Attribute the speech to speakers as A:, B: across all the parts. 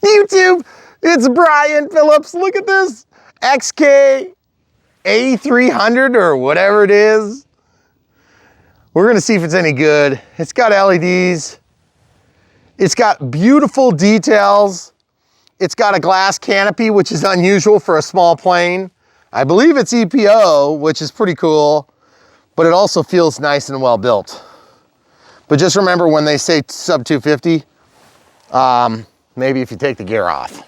A: YouTube, it's Brian Phillips. Look at this XK A300 or whatever it is. We're gonna see if it's any good. It's got LEDs. It's got beautiful details. It's got a glass canopy, which is unusual for a small plane. I believe it's EPO, which is pretty cool, but it also feels nice and well built. But just remember when they say sub 250, maybe if you take the gear off.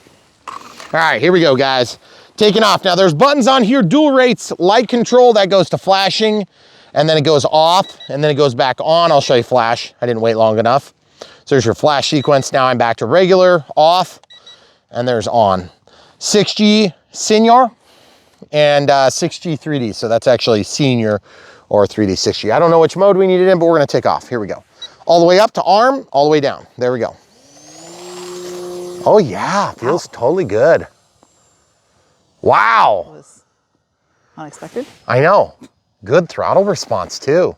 A: All right, here we go, guys. Taking off. Now there's buttons on here, dual rates, light control, that goes to flashing, and then it goes off, and then it goes back on. I'll show you flash. I didn't wait long enough. So there's your flash sequence. Now I'm back to regular, off, and there's on. 6G senior and 6G 3D. So that's actually senior or 3D 6G. I don't know which mode we need it in, but we're gonna take off. Here we go. All the way up to arm, all the way down. There we go. Oh yeah, feels totally good. Wow.
B: That was unexpected.
A: I know. Good throttle response too.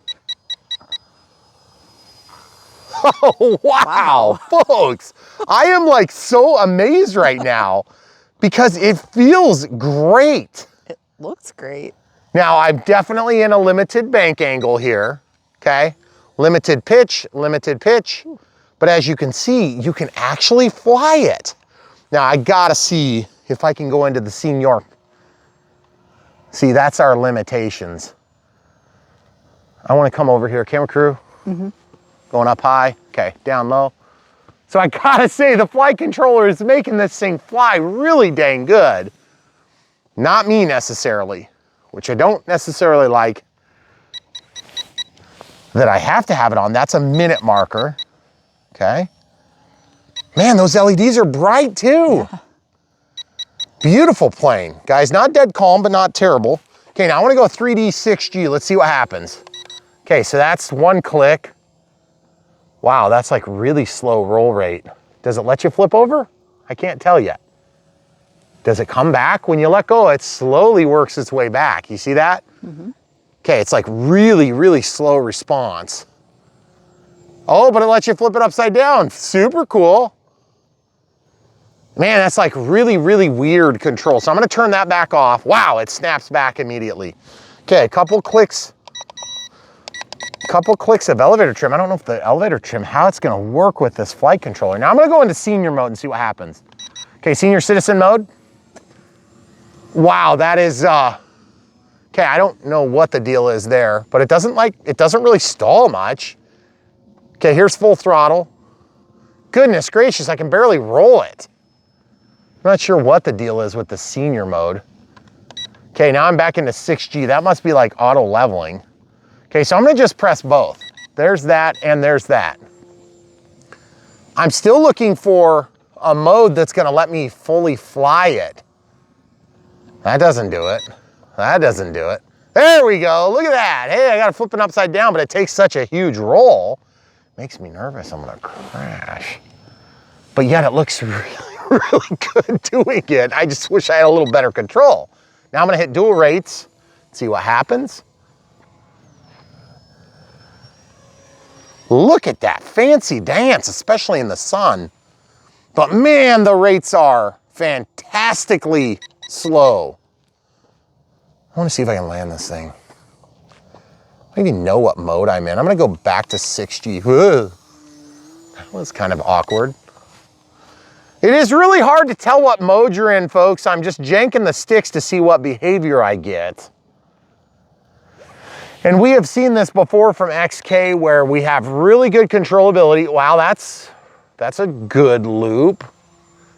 A: Oh, wow, folks. I am like so amazed right now because it feels great.
B: It looks great.
A: Now I'm definitely in a limited bank angle here, okay? Limited pitch. But as you can see, you can actually fly it. Now I gotta see if I can go into the senior. See, that's our limitations. I wanna come over here, camera crew. Going up high, okay, down low. So I gotta say, the flight controller is making this thing fly really dang good. Not me necessarily, which I don't necessarily like that I have to have it on. That's a minute marker, okay? Man, those LEDs are bright too. Yeah. Beautiful plane. Guys, not dead calm, but not terrible. Okay, now I wanna go 3D 6G. Let's see what happens. Okay, so that's one click. Wow, that's like really slow roll rate. Does it let you flip over? I can't tell yet. Does it come back? When you let go, it slowly works its way back. You see that? Okay, it's like really, really slow response. Oh, but it lets you flip it upside down. Super cool. Man, that's like really, really weird control. So I'm gonna turn that back off. Wow, it snaps back immediately. Okay, a couple clicks of elevator trim. I don't know if the elevator trim, how it's gonna work with this flight controller. Now I'm gonna go into senior mode and see what happens. Okay, senior citizen mode. Wow, that is, okay, I don't know what the deal is there, but it doesn't really stall much. Okay, here's full throttle. Goodness gracious, I can barely roll it. I'm not sure what the deal is with the senior mode. Okay, now I'm back into 6G. That must be like auto leveling. Okay, so I'm gonna just press both. There's that and there's that. I'm still looking for a mode that's gonna let me fully fly it. That doesn't do it. That doesn't do it. There we go, look at that. Hey, I got it flipping upside down, but it takes such a huge roll. Makes me nervous, I'm gonna crash. But yet it looks really, really good doing it. I just wish I had a little better control. Now I'm gonna hit dual rates, see what happens. Look at that fancy dance, especially in the sun. But man, the rates are fantastically slow. I wanna see if I can land this thing. I don't even know what mode I'm in. I'm gonna go back to 6G. Whoa. That was kind of awkward. It is really hard to tell what mode you're in, folks. I'm just janking the sticks to see what behavior I get. And we have seen this before from XK where we have really good controllability. Wow, that's a good loop.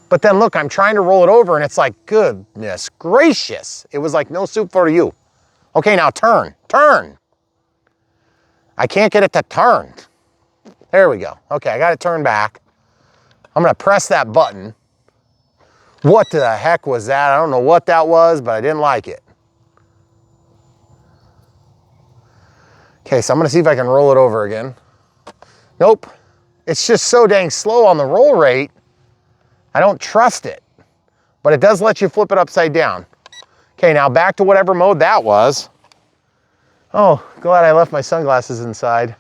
A: But then look, I'm trying to roll it over and it's like, goodness gracious. It was like no soup for you. Okay, now turn. I can't get it to turn. There we go. Okay, I got it turned back. I'm gonna press that button. What the heck was that? I don't know what that was, but I didn't like it. Okay, so I'm gonna see if I can roll it over again. Nope, it's just so dang slow on the roll rate. I don't trust it, but it does let you flip it upside down. Okay, now back to whatever mode that was. Oh, glad I left my sunglasses inside.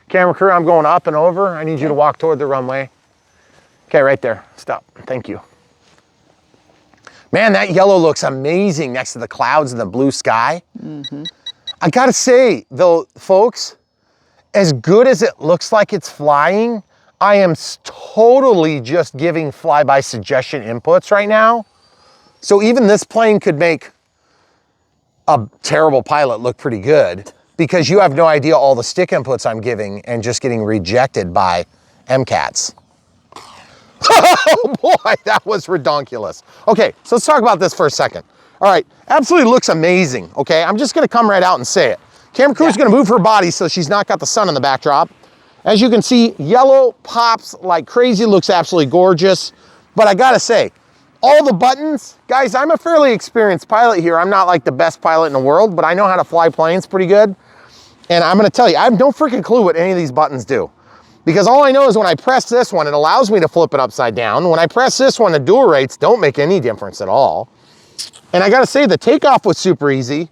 A: Camera crew, I'm going up and over. I need you to walk toward the runway. Okay, right there, stop, thank you. Man, that yellow looks amazing next to the clouds and the blue sky. I gotta say though, folks, as good as it looks like it's flying, I am totally just giving flyby suggestion inputs right now. So even this plane could make a terrible pilot look pretty good because you have no idea all the stick inputs I'm giving and just getting rejected by MCATs. Oh boy, that was redonkulous. Okay, so let's talk about this for a second. All right, absolutely looks amazing, okay? I'm just gonna come right out and say it. Camera crew's gonna move her body so she's not got the sun in the backdrop. As you can see, yellow pops like crazy, looks absolutely gorgeous. But I gotta say, all the buttons, guys, I'm a fairly experienced pilot here. I'm not like the best pilot in the world, but I know how to fly planes pretty good. And I'm gonna tell you, I have no freaking clue what any of these buttons do. Because all I know is when I press this one, it allows me to flip it upside down. When I press this one, the dual rates don't make any difference at all. And I gotta say, the takeoff was super easy,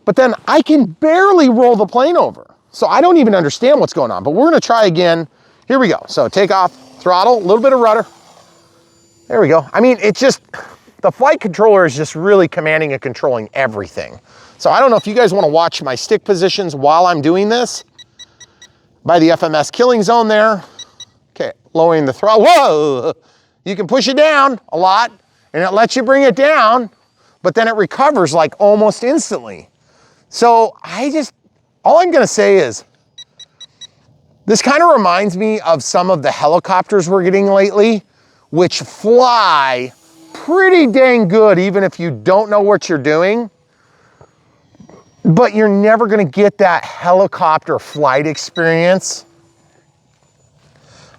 A: but then I can barely roll the plane over. So I don't even understand what's going on, but we're gonna try again. Here we go. So takeoff, throttle, a little bit of rudder. There we go. I mean, it's just, the flight controller is just really commanding and controlling everything. So I don't know if you guys wanna watch my stick positions while I'm doing this. By the FMS killing zone there. Okay, lowering the throttle. Whoa! You can push it down a lot and it lets you bring it down, but then it recovers like almost instantly. So all I'm gonna say is, this kind of reminds me of some of the helicopters we're getting lately, which fly pretty dang good even if you don't know what you're doing. But you're never gonna get that helicopter flight experience.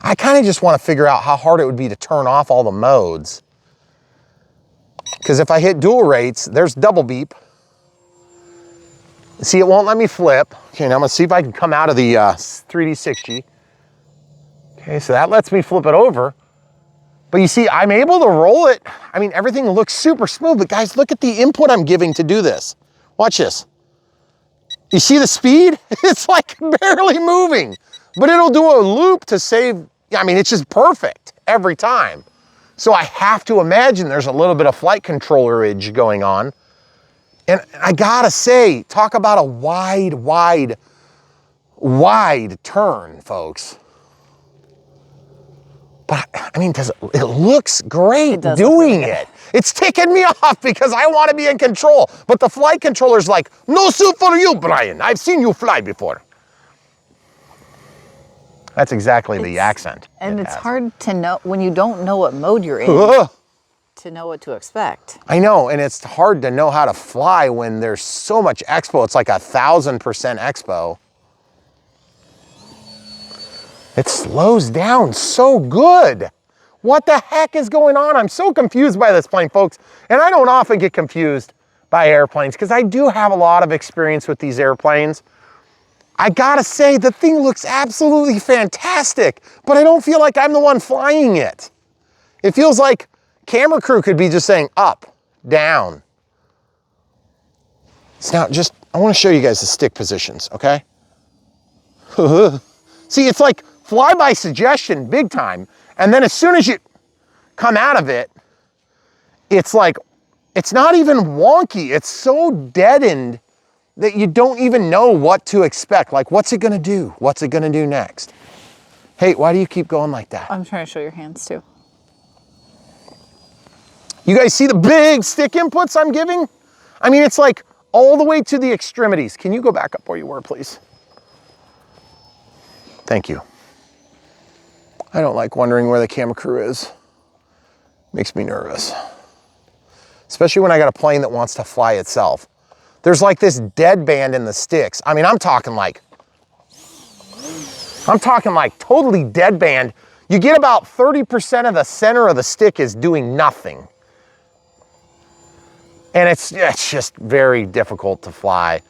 A: I kind of just wanna figure out how hard it would be to turn off all the modes. Because if I hit dual rates, there's double beep. See, it won't let me flip. Okay, now I'm gonna see if I can come out of the 3D6G. Okay, so that lets me flip it over. But you see, I'm able to roll it. I mean, everything looks super smooth, but guys, look at the input I'm giving to do this. Watch this. You see the speed? It's like barely moving, but it'll do a loop to save. I mean, it's just perfect every time. So I have to imagine there's a little bit of flight controllerage going on. And I gotta say, talk about a wide turn, folks. But I mean, it looks great doing it. It's ticking me off because I want to be in control. But the flight controller's like, no suit for you, Brian. I've seen you fly before. That's exactly the accent.
B: And it's hard to know when you don't know what mode you're in to know what to expect.
A: I know, and it's hard to know how to fly when there's so much expo. It's like 1000% expo. It slows down so good. What the heck is going on? I'm so confused by this plane, folks. And I don't often get confused by airplanes because I do have a lot of experience with these airplanes. I gotta say, the thing looks absolutely fantastic, but I don't feel like I'm the one flying it. It feels like camera crew could be just saying up, down. So now I wanna show you guys the stick positions, okay? See, it's like fly-by suggestion big time. And then as soon as you come out of it, it's like, it's not even wonky. It's so deadened that you don't even know what to expect. Like, what's it gonna do? What's it gonna do next? Hey, why do you keep going like that?
B: I'm trying to show your hands too.
A: You guys see the big stick inputs I'm giving? I mean, it's like all the way to the extremities. Can you go back up where you were, please? Thank you. I don't like wondering where the camera crew is. Makes me nervous. Especially when I got a plane that wants to fly itself. There's like this dead band in the sticks. I mean, I'm talking like totally dead band. You get about 30% of the center of the stick is doing nothing. And it's just very difficult to fly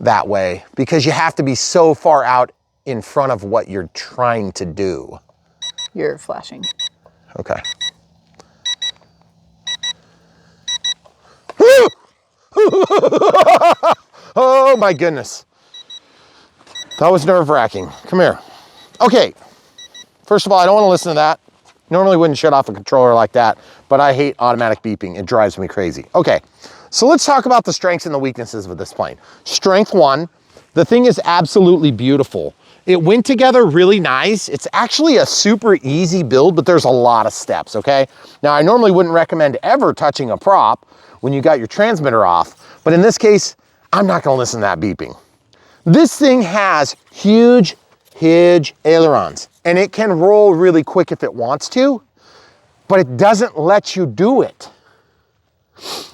A: that way because you have to be so far out in front of what you're trying to do.
B: You're flashing.
A: Okay. Oh my goodness. That was nerve-wracking. Come here. Okay. First of all, I don't want to listen to that. Normally wouldn't shut off a controller like that, but I hate automatic beeping. It drives me crazy. Okay, so let's talk about the strengths and the weaknesses of this plane. Strength 1, the thing is absolutely beautiful. It went together really nice. It's actually a super easy build, but there's a lot of steps, okay? Now, I normally wouldn't recommend ever touching a prop when you got your transmitter off, but in this case, I'm not gonna listen to that beeping. This thing has huge ailerons, and it can roll really quick if it wants to, but it doesn't let you do it.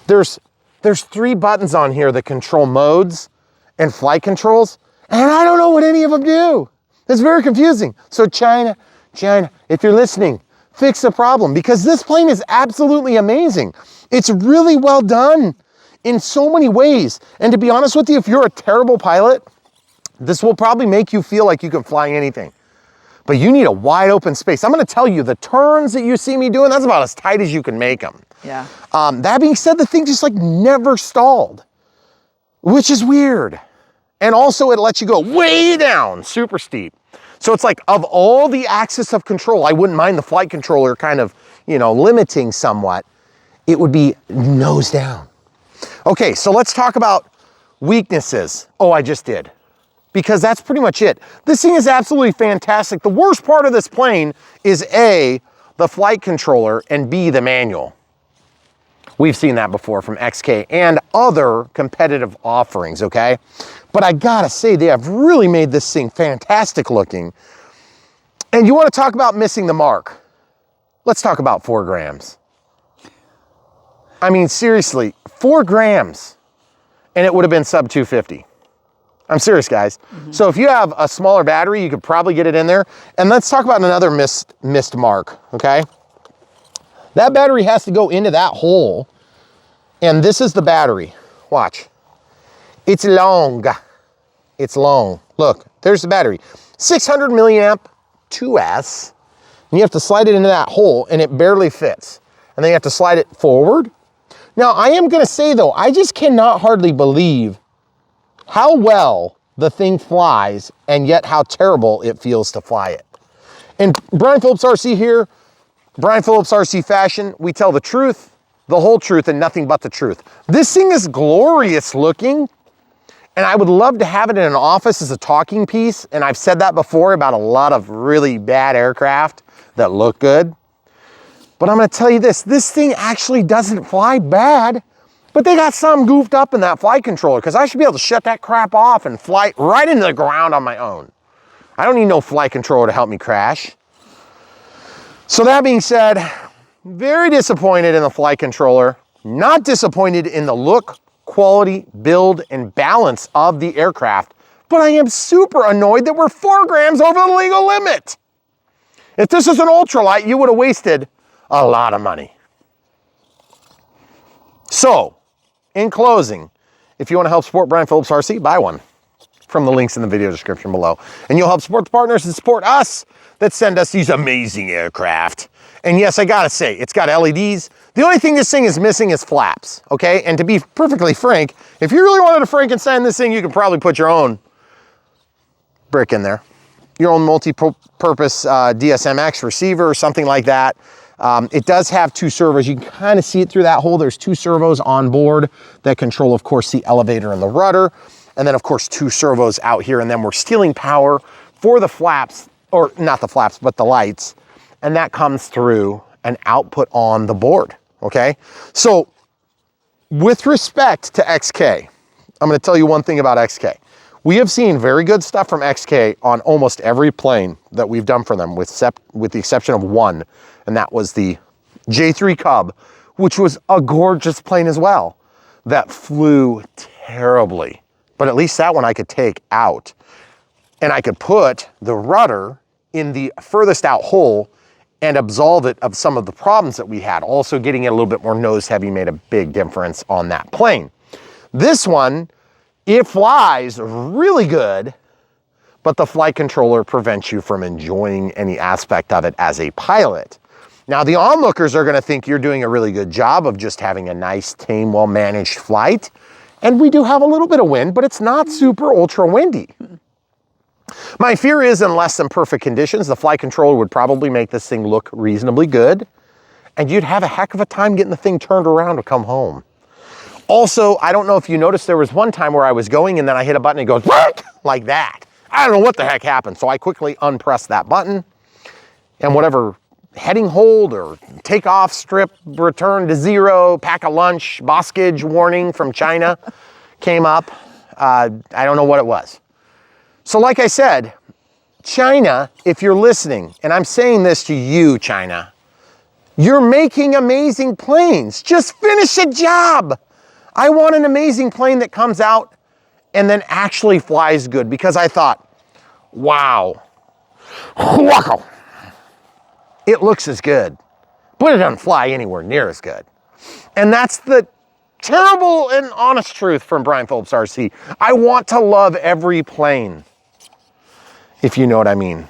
A: There's 3 buttons on here that control modes and flight controls, and I don't know what any of them do. It's very confusing. So China, if you're listening, fix the problem, because this plane is absolutely amazing. It's really well done in so many ways. And to be honest with you, if you're a terrible pilot, this will probably make you feel like you can fly anything. But you need a wide open space. I'm gonna tell you, the turns that you see me doing, that's about as tight as you can make them.
B: Yeah.
A: That being said, the thing just like never stalled, which is weird. And also it lets you go way down, super steep. So it's like, of all the axis of control, I wouldn't mind the flight controller kind of, you know, limiting somewhat. It would be nose down. Okay, so let's talk about weaknesses. Oh, I just did. Because that's pretty much it. This thing is absolutely fantastic. The worst part of this plane is A, the flight controller, and B, the manual. We've seen that before from XK and other competitive offerings, okay? But I gotta say, they have really made this thing fantastic looking. And you wanna talk about missing the mark? Let's talk about 4 grams. I mean, seriously, 4 grams, and it would have been sub 250. I'm serious, guys. So if you have a smaller battery, you could probably get it in there. And let's talk about another missed mark, okay? That battery has to go into that hole, and this is the battery. Watch. It's long. It's long. Look, there's the battery. 600 milliamp 2S, and you have to slide it into that hole, and it barely fits. And then you have to slide it forward. Now, I am gonna say though, I just cannot hardly believe how well the thing flies, and yet how terrible it feels to fly it. And Brian Phillips RC here, Brian Phillips RC fashion, we tell the truth, the whole truth, and nothing but the truth. This thing is glorious looking, and I would love to have it in an office as a talking piece, and I've said that before about a lot of really bad aircraft that look good. But I'm gonna tell you this thing actually doesn't fly bad. But they got some goofed up in that flight controller, because I should be able to shut that crap off and fly right into the ground on my own. I don't need no flight controller to help me crash. So that being said, very disappointed in the flight controller, not disappointed in the look, quality, build, and balance of the aircraft, but I am super annoyed that we're 4 grams over the legal limit. If this was an ultralight, you would have wasted a lot of money. So, in closing, if you want to help support Brian Phillips RC, buy one from the links in the video description below. And you'll help support the partners and support us that send us these amazing aircraft. And yes, I gotta say, it's got LEDs. The only thing this thing is missing is flaps, okay? And to be perfectly frank, if you really wanted to Frankenstein this thing, you could probably put your own brick in there. Your own multi-purpose DSMX receiver or something like that. It does have 2 servos. You can kind of see it through that hole. There's 2 servos on board that control, of course, the elevator and the rudder. And then, of course, 2 servos out here. And then we're stealing power for the flaps, or not the flaps, but the lights. And that comes through an output on the board, okay? So with respect to XK, I'm gonna tell you one thing about XK. We have seen very good stuff from XK on almost every plane that we've done for them, with the exception of one, and that was the J3 Cub, which was a gorgeous plane as well, that flew terribly. But at least that one I could take out, and I could put the rudder in the furthest out hole and absolve it of some of the problems that we had. Also getting it a little bit more nose heavy made a big difference on that plane. This one, it flies really good, but the flight controller prevents you from enjoying any aspect of it as a pilot. Now, the onlookers are gonna think you're doing a really good job of just having a nice, tame, well-managed flight. And we do have a little bit of wind, but it's not super ultra windy. My fear is in less than perfect conditions, the flight controller would probably make this thing look reasonably good, and you'd have a heck of a time getting the thing turned around to come home. Also, I don't know if you noticed, there was one time where I was going and then I hit a button and it goes like that. I don't know what the heck happened. So I quickly unpressed that button, and whatever heading hold or takeoff strip return to 0, pack a lunch, boskage warning from China came up. I don't know what it was. So like I said, China, if you're listening, and I'm saying this to you, China, you're making amazing planes. Just finish a job. I want an amazing plane that comes out and then actually flies good, because I thought, wow, it looks as good, but it doesn't fly anywhere near as good. And that's the terrible and honest truth from Brian Phillips RC. I want to love every plane, if you know what I mean.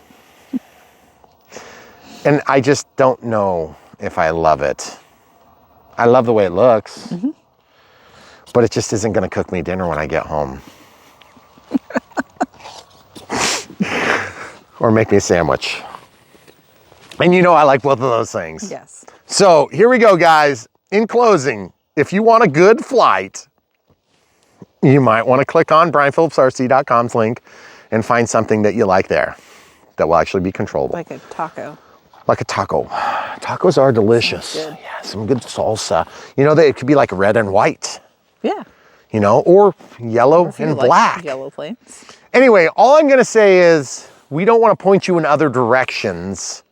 A: And I just don't know if I love it. I love the way it looks, but it just isn't gonna cook me dinner when I get home. Or make me a sandwich. And you know I like both of those things.
B: Yes.
A: So here we go, guys. In closing, if you want a good flight, you might want to click on brianphillipsrc.com's link and find something that you like there that will actually be controllable.
B: Like a taco.
A: Like a taco. Tacos are delicious.
B: Good.
A: Yeah, some good salsa. You know, it could be like red and white,
B: Yeah.
A: you know, or yellow
B: If you
A: and
B: like
A: black.
B: yellow planes.
A: Anyway, all I'm gonna say is we don't want to point you in other directions.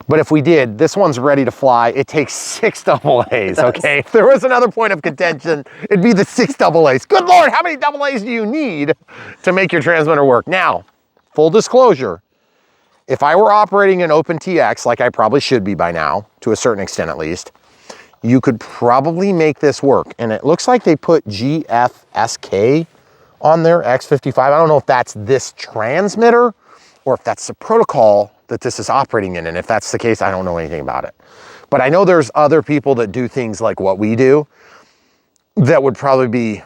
A: But if we did, this one's ready to fly. It takes 6 AA's, okay? If there was another point of contention, it'd be the 6 AA's. Good Lord, how many AA's do you need to make your transmitter work? Now, full disclosure, if I were operating an OpenTX, like I probably should be by now, to a certain extent at least, you could probably make this work. And it looks like they put GFSK on there, X55. I don't know if that's this transmitter or if that's the protocol that this is operating in. And if that's the case, I don't know anything about it. But I know there's other people that do things like what we do that would probably be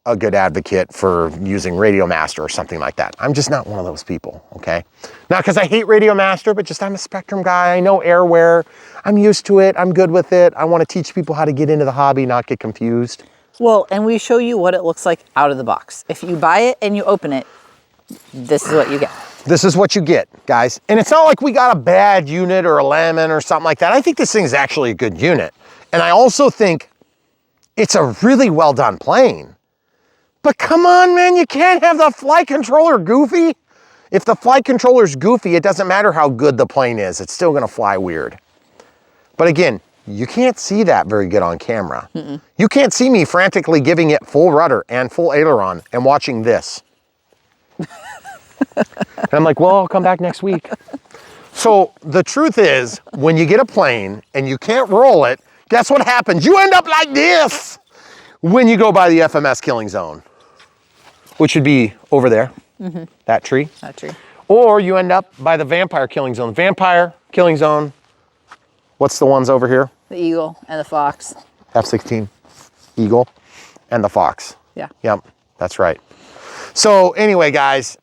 A: a good advocate for using Radio Master or something like that. I'm just not one of those people, okay? Not because I hate Radio Master, but just I'm a Spectrum guy. I know airware. I'm used to it. I'm good with it. I want to teach people how to get into the hobby, not get confused.
B: Well, and we show you what it looks like out of the box. If you buy it and you open it, this is what you get.
A: This is what you get, guys. And it's not like we got a bad unit or a lemon or something like that. I think this thing's actually a good unit. And I also think it's a really well done plane. But come on, man, you can't have the flight controller goofy. If the flight controller's goofy, it doesn't matter how good the plane is. It's still gonna fly weird. But again, you can't see that very good on camera. You can't see me frantically giving it full rudder and full aileron and watching this. And I'm like, well, I'll come back next week. So the truth is, when you get a plane and you can't roll it, guess what happens? You end up like this when you go by the FMS killing zone, which would be over there, that tree.
B: That tree.
A: Or you end up by the vampire killing zone. Vampire killing zone, what's the ones over here?
B: The eagle and the fox.
A: F-16, Eagle, and the Fox.
B: Yeah.
A: Yep, that's right. So anyway, guys,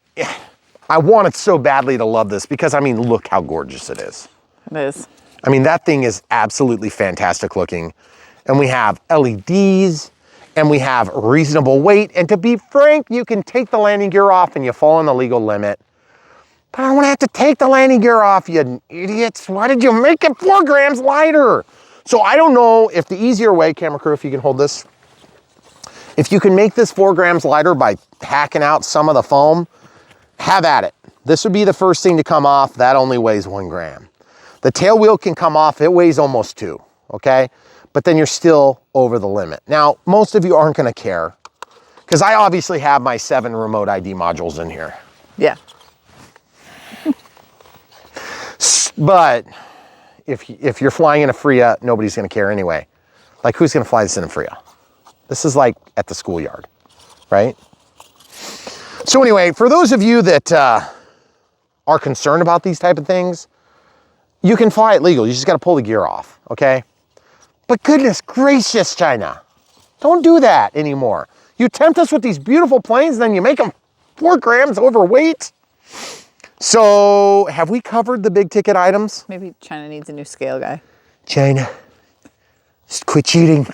A: I wanted so badly to love this because, I mean, look how gorgeous it is.
B: It is.
A: I mean, that thing is absolutely fantastic looking. And we have LEDs, and we have reasonable weight. And to be frank, you can take the landing gear off and you fall in the legal limit. But I don't want to have to take the landing gear off, you idiots. Why did you make it 4 grams lighter? So I don't know if the easier way, camera crew, if you can hold this, if you can make this 4 grams lighter by hacking out some of the foam, have at it. This would be the first thing to come off. That only weighs 1 gram. The tail wheel can come off. It weighs almost 2, okay? But then you're still over the limit. Now, most of you aren't gonna care because I obviously have my 7 remote ID modules in here.
B: Yeah.
A: But if you're flying in a FRIA, nobody's gonna care anyway. Like, who's gonna fly this in a FRIA? This is like at the schoolyard, right? So anyway, for those of you that are concerned about these type of things, you can fly it legal. You just gotta pull the gear off, okay? But goodness gracious, China, don't do that anymore. You tempt us with these beautiful planes, then you make them 4 grams overweight. So have we covered the big ticket items?
B: Maybe China needs a new scale guy.
A: China, just quit cheating.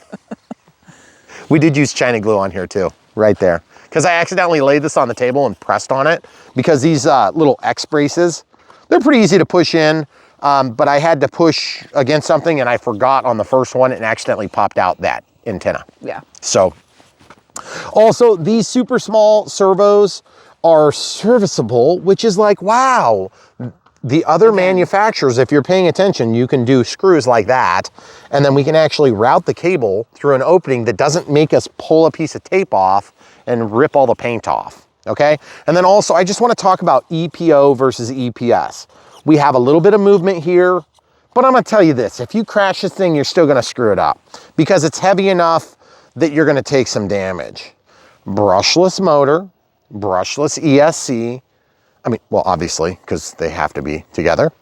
A: We did use China glue on here too, right there. Because I accidentally laid this on the table and pressed on it because these little X braces, they're pretty easy to push in, but I had to push against something and I forgot on the first one and accidentally popped out that antenna.
B: Yeah.
A: So, also these super small servos are serviceable, which is like, wow. The other manufacturers, if you're paying attention, you can do screws like that, and then we can actually route the cable through an opening that doesn't make us pull a piece of tape off and rip all the paint off, okay? And then also, I just want to talk about EPO versus EPS. We have a little bit of movement here, but I'm gonna tell you this, if you crash this thing, you're still gonna screw it up because it's heavy enough that you're gonna take some damage. Brushless motor, brushless ESC, I mean, well, obviously, because they have to be together.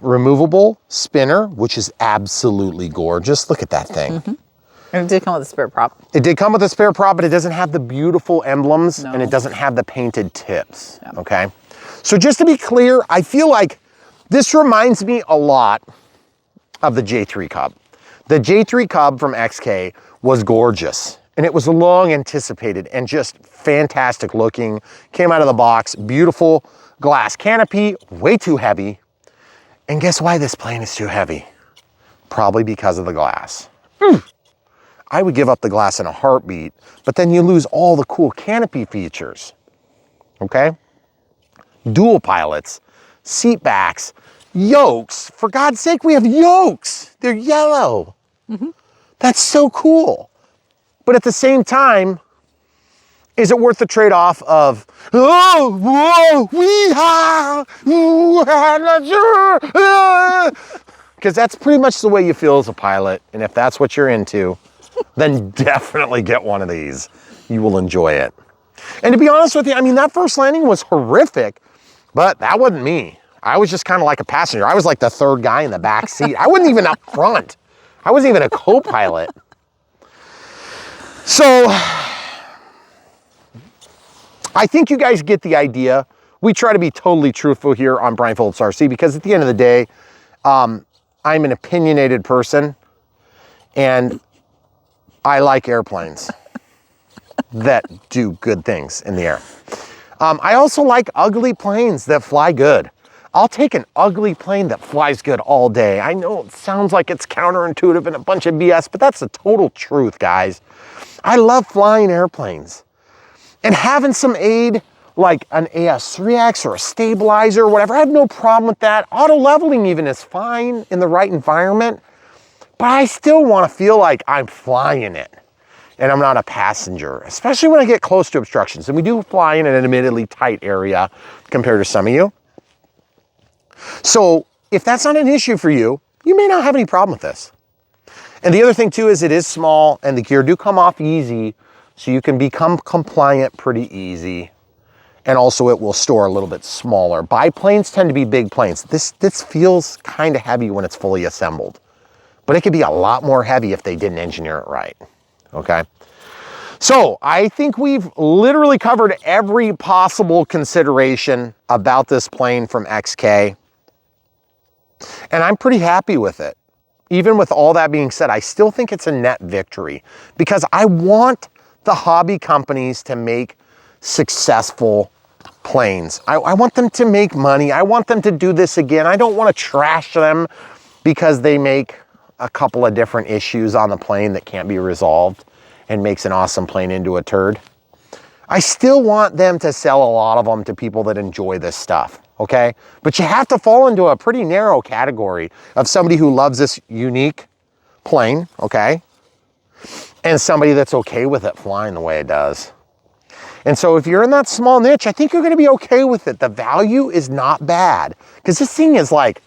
A: Removable spinner, which is absolutely gorgeous. Look at that thing.
B: And it did come with a spare prop.
A: It did come with a spare prop, but it doesn't have the beautiful emblems and it doesn't have the painted tips, okay? So just to be clear, I feel like this reminds me a lot of the J3 Cub. The J3 Cub from XK was gorgeous. And it was long anticipated and just fantastic looking. Came out of the box, beautiful glass canopy, way too heavy. And guess why this plane is too heavy? Probably because of the glass. I would give up the glass in a heartbeat, but then you lose all the cool canopy features, okay? Dual pilots, seat backs, yokes. For God's sake, we have yokes. They're yellow. That's so cool. But at the same time, is it worth the trade-off of, oh, whoa, not sure. Because that's pretty much the way you feel as a pilot. And if that's what you're into, then definitely get one of these. You will enjoy it. And to be honest with you, I mean, that first landing was horrific, but that wasn't me. I was just kind of like a passenger. I was like the third guy in the back seat. I wasn't even up front. I wasn't even a co-pilot. So, I think you guys get the idea. We try to be totally truthful here on Brian Phillips RC because at the end of the day, I'm an opinionated person and I like airplanes that do good things in the air. I also like ugly planes that fly good. I'll take an ugly plane that flies good all day. I know it sounds like it's counterintuitive and a bunch of BS, but that's the total truth, guys. I love flying airplanes. And having some aid, like an AS3X or a stabilizer or whatever, I have no problem with that. Auto leveling even is fine in the right environment, but I still want to feel like I'm flying it and I'm not a passenger, especially when I get close to obstructions. And we do fly in an admittedly tight area compared to some of you. So if that's not an issue for you, you may not have any problem with this. And the other thing too is it is small and the gear do come off easy, so you can become compliant pretty easy. And also it will store a little bit smaller. Biplanes tend to be big planes. This feels kind of heavy when it's fully assembled, but it could be a lot more heavy if they didn't engineer it right, okay? So I think we've literally covered every possible consideration about this plane from XK. And I'm pretty happy with it. Even with all that being said, I still think it's a net victory because I want the hobby companies to make successful planes. I want them to make money. I want them to do this again. I don't want to trash them because they make a couple of different issues on the plane that can't be resolved and makes an awesome plane into a turd. I still want them to sell a lot of them to people that enjoy this stuff, okay? But you have to fall into a pretty narrow category of somebody who loves this unique plane, okay? And somebody that's okay with it flying the way it does. And so if you're in that small niche, I think you're gonna be okay with it. The value is not bad because this thing is like,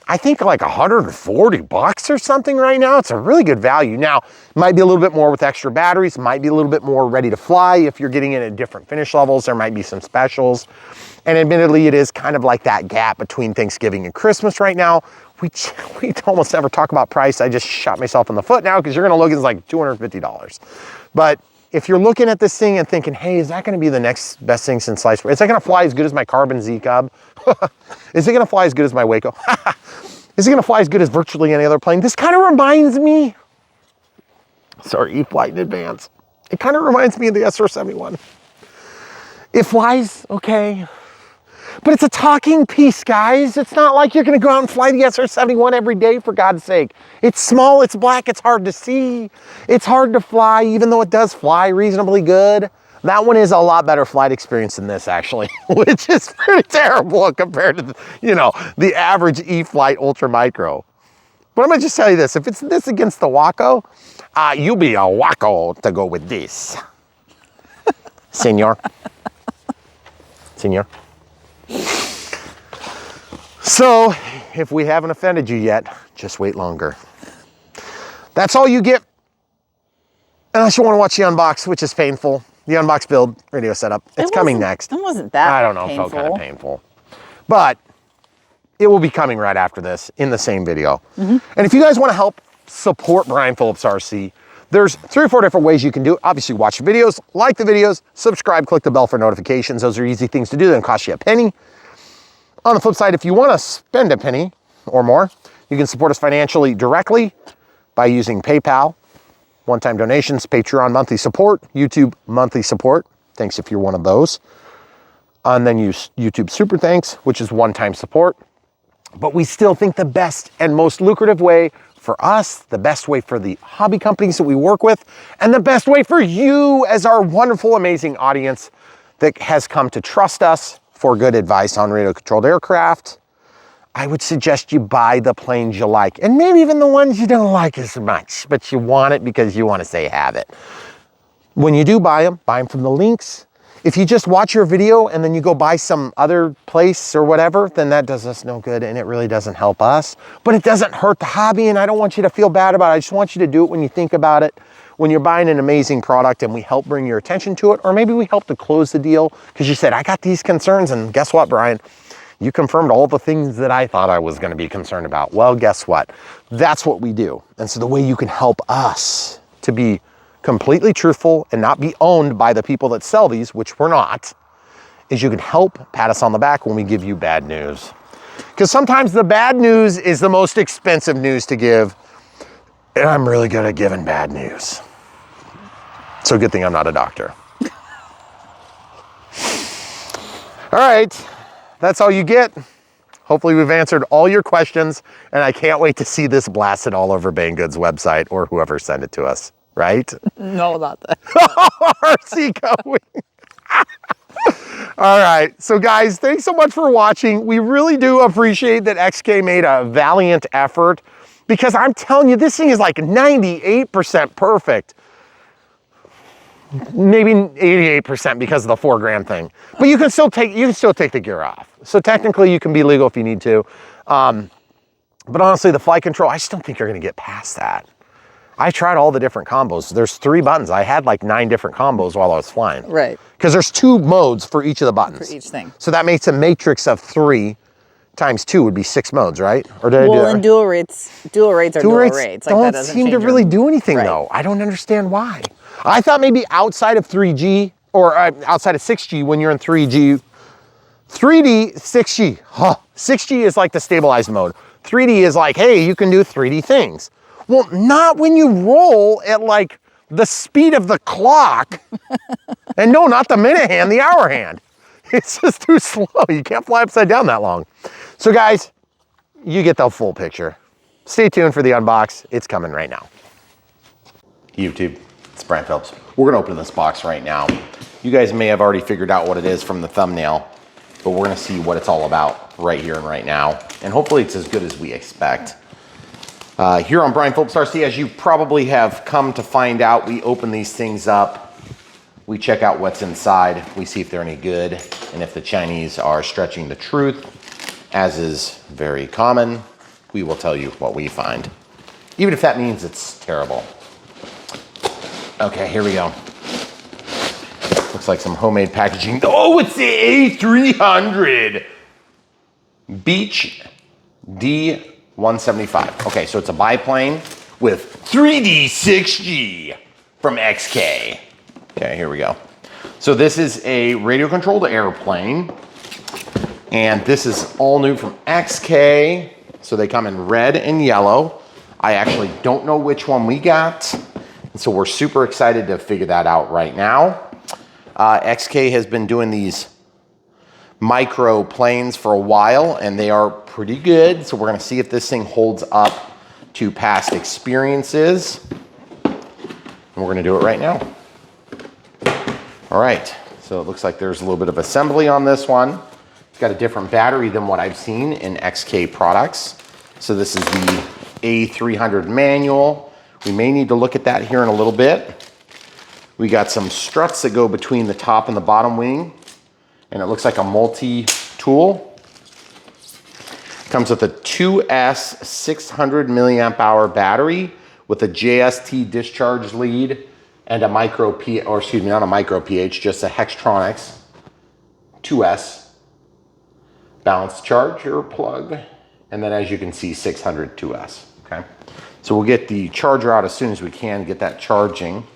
A: I think like 140 bucks or something right now. It's a really good value. Now, it might be a little bit more with extra batteries, might be a little bit more ready to fly. If you're getting it at different finish levels, there might be some specials. And admittedly, it is kind of like that gap between Thanksgiving and Christmas right now. We almost never talk about price. I just shot myself in the foot now because you're gonna look at it's like $250. But if you're looking at this thing and thinking, hey, is that gonna be the next best thing since sliced bread? Is that gonna fly as good as my Carbon Z Cub? Is it gonna fly as good as my Waco? Is it gonna fly as good as virtually any other plane? This kind of reminds me, sorry, E-Flight in advance. It kind of reminds me of the SR-71. It flies okay, but it's a talking piece, guys. It's not like you're gonna go out and fly the SR-71 every day, for God's sake. It's small, it's black, it's hard to see. It's hard to fly, even though it does fly reasonably good. That one is a lot better flight experience than this, actually, which is pretty terrible compared to, the average E-Flight Ultra Micro. But I'm gonna just tell you this, if it's this against the Waco, you'll be a Waco to go with this. Senor. Senor. So, if we haven't offended you yet, just wait longer. That's all you get, unless you want to watch the unbox, which is painful. The unbox build radio setup. It's coming next.
B: It wasn't that
A: I don't know,
B: painful.
A: it felt kind of painful. But it will be coming right after this in the same video. And if you guys want to help support Brian Phillips RC, there's 3 or 4 different ways you can do it. Obviously, watch the videos, like the videos, subscribe, click the bell for notifications. Those are easy things to do. They don't cost you a penny. On the flip side, if you want to spend a penny or more, you can support us financially directly by using PayPal, one-time donations, Patreon monthly support, YouTube monthly support. Thanks if you're one of those. And then use YouTube Super Thanks, which is one-time support. But we still think the best and most lucrative way for us, the best way for the hobby companies that we work with, and the best way for you as our wonderful, amazing audience that has come to trust us for good advice on radio-controlled aircraft, I would suggest you buy the planes you like, and maybe even the ones you don't like as much, but you want it because you want to say have it. When you do buy them from the links. If you just watch your video and then you go buy some other place or whatever, then that does us no good and it really doesn't help us. But it doesn't hurt the hobby, and I don't want you to feel bad about it. I just want you to do it when you think about it, when you're buying an amazing product and we help bring your attention to it, or maybe we help to close the deal because you said, I got these concerns, and guess what, Brian? You confirmed all the things that I thought I was going to be concerned about. Well, guess what? That's what we do. And so the way you can help us to be completely truthful and not be owned by the people that sell these, which we're not, is you can help pat us on the back when we give you bad news. Because sometimes the bad news is the most expensive news to give, and I'm really good at giving bad news. So good thing I'm not a doctor. All right. That's all you get. Hopefully we've answered all your questions, and I can't wait to see this blasted all over Banggood's website or whoever sent it to us, right?
B: No, not that.
A: RC going. All right, so guys, thanks so much for watching. We really do appreciate that XK made a valiant effort, because I'm telling you, this thing is like 98% perfect. Maybe 88% because of the 4 gram thing, but you can still take the gear off. So technically you can be legal if you need to. But honestly, the flight control, I just don't think you're gonna get past that. I tried all the different combos. There's 3 buttons. I had like 9 different combos while I was flying.
B: Right.
A: Because there's 2 modes for each of the buttons.
B: For each thing.
A: So that makes a matrix of 3 times 2 would be 6 modes, right? Or did I do that?
B: Well, and dual rates are dual rates. Like,
A: don't
B: that doesn't
A: seem to
B: change
A: really do anything,
B: right.
A: though. I don't understand why. I thought maybe outside of 3G or outside of 6G, when you're in 3G, 3D, 6G. Huh. 6G is like the stabilized mode. 3D is like, hey, you can do 3D things. Well, not when you roll at like the speed of the clock. And no, not the minute hand, the hour hand. It's just too slow. You can't fly upside down that long. So guys, you get the full picture. Stay tuned for the unbox. It's coming right now. YouTube, it's Brian Phillips. We're gonna open this box right now. You guys may have already figured out what it is from the thumbnail, but we're gonna see what it's all about right here and right now. And hopefully it's as good as we expect. Here on Brian Phillips RC, as you probably have come to find out, we open these things up. We check out what's inside. We see if they're any good and if the Chinese are stretching the truth. As is very common, we will tell you what we find, even if that means it's terrible. Okay, here we go. Looks like some homemade packaging. Oh, it's the A300 Beech D17S. Okay, so it's a biplane with 3D 6G from XK. Okay, here we go. So this is a radio controlled airplane, and this is all new from XK. So they come in red and yellow. I actually don't know which one we got, and so we're super excited to figure that out right now. XK has been doing these micro planes for a while, and they are pretty good. So we're gonna see if this thing holds up to past experiences. And we're gonna do it right now. All right, so it looks like there's a little bit of assembly on this one. It's got a different battery than what I've seen in XK products. So this is the A300 manual. We may need to look at that here in a little bit. We got some struts that go between the top and the bottom wing, and it looks like a multi-tool. Comes with a 2S 600 milliamp hour battery with a JST discharge lead and a micro P, or excuse me, not a micro pH, just a Hextronics 2S balanced charger plug. And then as you can see, 600 2S, okay? So we'll get the charger out as soon as we can, get that charging.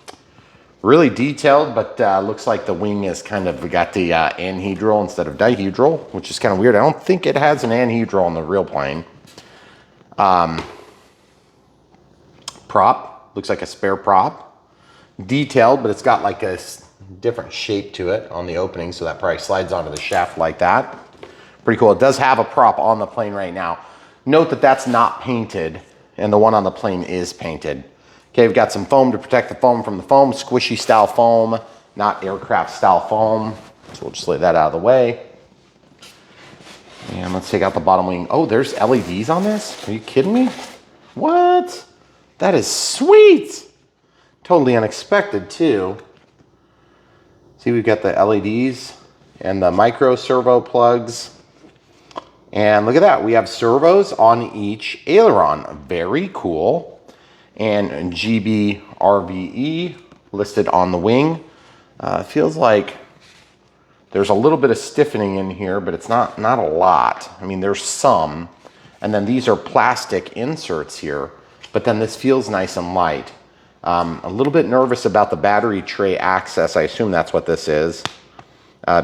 A: Really detailed, but looks like the wing is kind of, we got the anhedral instead of dihedral, which is kind of weird. I don't think it has an anhedral on the real plane. Prop, looks like a spare prop. Detailed, but it's got like a different shape to it on the opening, so that probably slides onto the shaft like that. Pretty cool. It does have a prop on the plane right now. Note that that's not painted, and the one on the plane is painted. Okay, we've got some foam to protect the foam from the foam, squishy style foam, not aircraft style foam. So we'll just lay that out of the way. And let's take out the bottom wing. Oh, there's LEDs on this? Are you kidding me? What? That is sweet. Totally unexpected too. See, we've got the LEDs and the micro servo plugs. And look at that, we have servos on each aileron. Very cool. And GB RVE listed on the wing. Feels like there's a little bit of stiffening in here, but it's not a lot. I mean, there's some. And then these are plastic inserts here, but then this feels nice and light. A little bit nervous about the battery tray access. I assume that's what this is,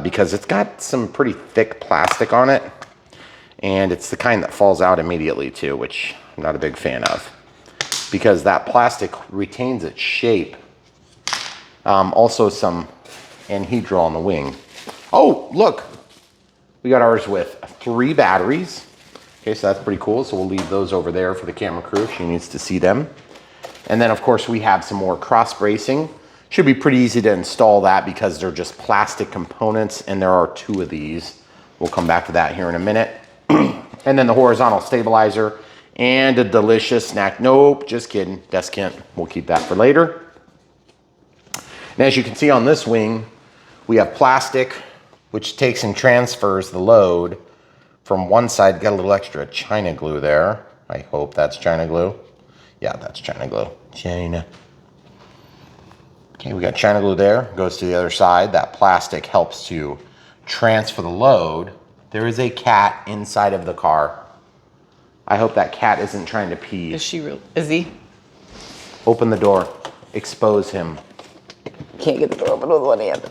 A: because it's got some pretty thick plastic on it, and it's the kind that falls out immediately too, which I'm not a big fan of, because that plastic retains its shape. Also some anhedral on the wing. Oh, look, we got ours with 3 batteries. Okay, so that's pretty cool. So we'll leave those over there for the camera crew if she needs to see them. And then of course we have some more cross bracing. Should be pretty easy to install that because they're just plastic components, and there are 2 of these. We'll come back to that here in a minute. And then the horizontal stabilizer and a delicious snack. Nope, just kidding, deskant. We'll keep that for later. And as you can see on this wing, we have plastic, which takes and transfers the load from one side. Got a little extra China glue there. I hope that's China glue. Yeah, that's China glue. China. Okay, we got China glue there. Goes to the other side. That plastic helps to transfer the load. There is a cat inside of the car. I hope that cat isn't trying to pee.
B: Is she real? Is he?
A: Open the door. Expose him.
B: Can't get the door open with one hand.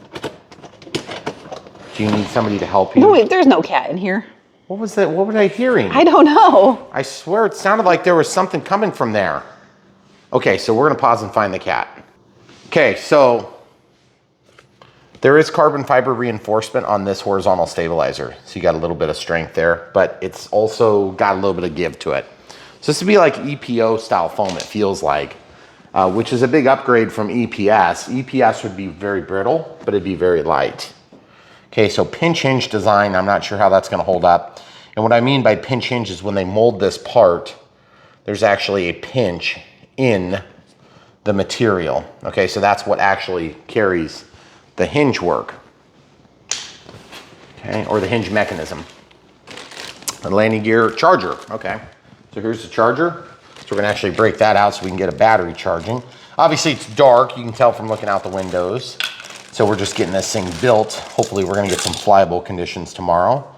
A: Do you need somebody to help you?
B: No, wait, there's no cat in here.
A: What was that? What was I hearing?
B: I don't know.
A: I swear it sounded like there was something coming from there. Okay, so we're gonna pause and find the cat. Okay, so there is carbon fiber reinforcement on this horizontal stabilizer. So you got a little bit of strength there, but it's also got a little bit of give to it. So this would be like EPO style foam, it feels like, which is a big upgrade from EPS. EPS would be very brittle, but it'd be very light. Okay, so pinch hinge design, I'm not sure how that's gonna hold up. And what I mean by pinch hinge is when they mold this part, there's actually a pinch in the material. Okay, so that's what actually carries the hinge work. Okay, or the hinge mechanism. The landing gear charger, okay. So here's the charger. So we're gonna actually break that out so we can get a battery charging. Obviously it's dark, you can tell from looking out the windows. So we're just getting this thing built. Hopefully we're gonna get some flyable conditions tomorrow.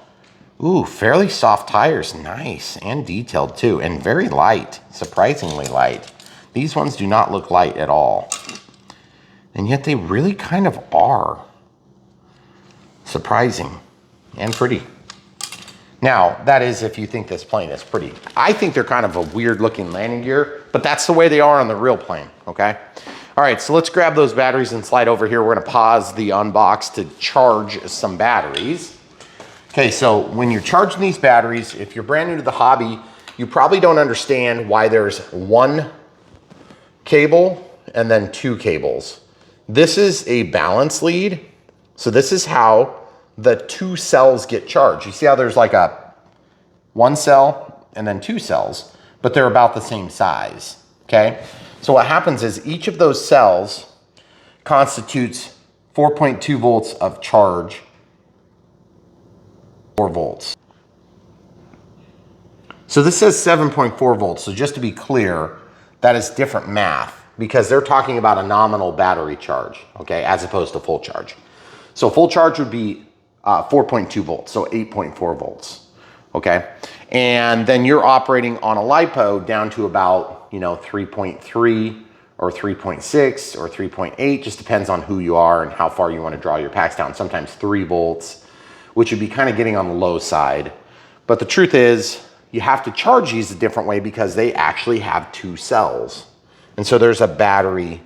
A: Ooh, fairly soft tires, nice, and detailed too, and very light, surprisingly light. These ones do not look light at all. And yet they really kind of are. Surprising and pretty. Now, that is if you think this plane is pretty. I think they're kind of a weird looking landing gear, but that's the way they are on the real plane, okay? All right, so let's grab those batteries and slide over here. We're gonna pause the unbox to charge some batteries. Okay, so when you're charging these batteries, if you're brand new to the hobby, you probably don't understand why there's one cable and then two cables. This is a balance lead. So this is how the two cells get charged. You see how there's like a one cell and then two cells, but they're about the same size, okay? So what happens is each of those cells constitutes 4.2 volts of charge, 4 volts. So this says 7.4 volts. So just to be clear, that is different math because they're talking about a nominal battery charge, okay, as opposed to full charge. So full charge would be 4.2 volts, so 8.4 volts, okay? And then you're operating on a LiPo down to about, 3.3 or 3.6 or 3.8, just depends on who you are and how far you want to draw your packs down. Sometimes 3 volts, which would be kind of getting on the low side. But the truth is, you have to charge these a different way because they actually have two cells. And so there's a battery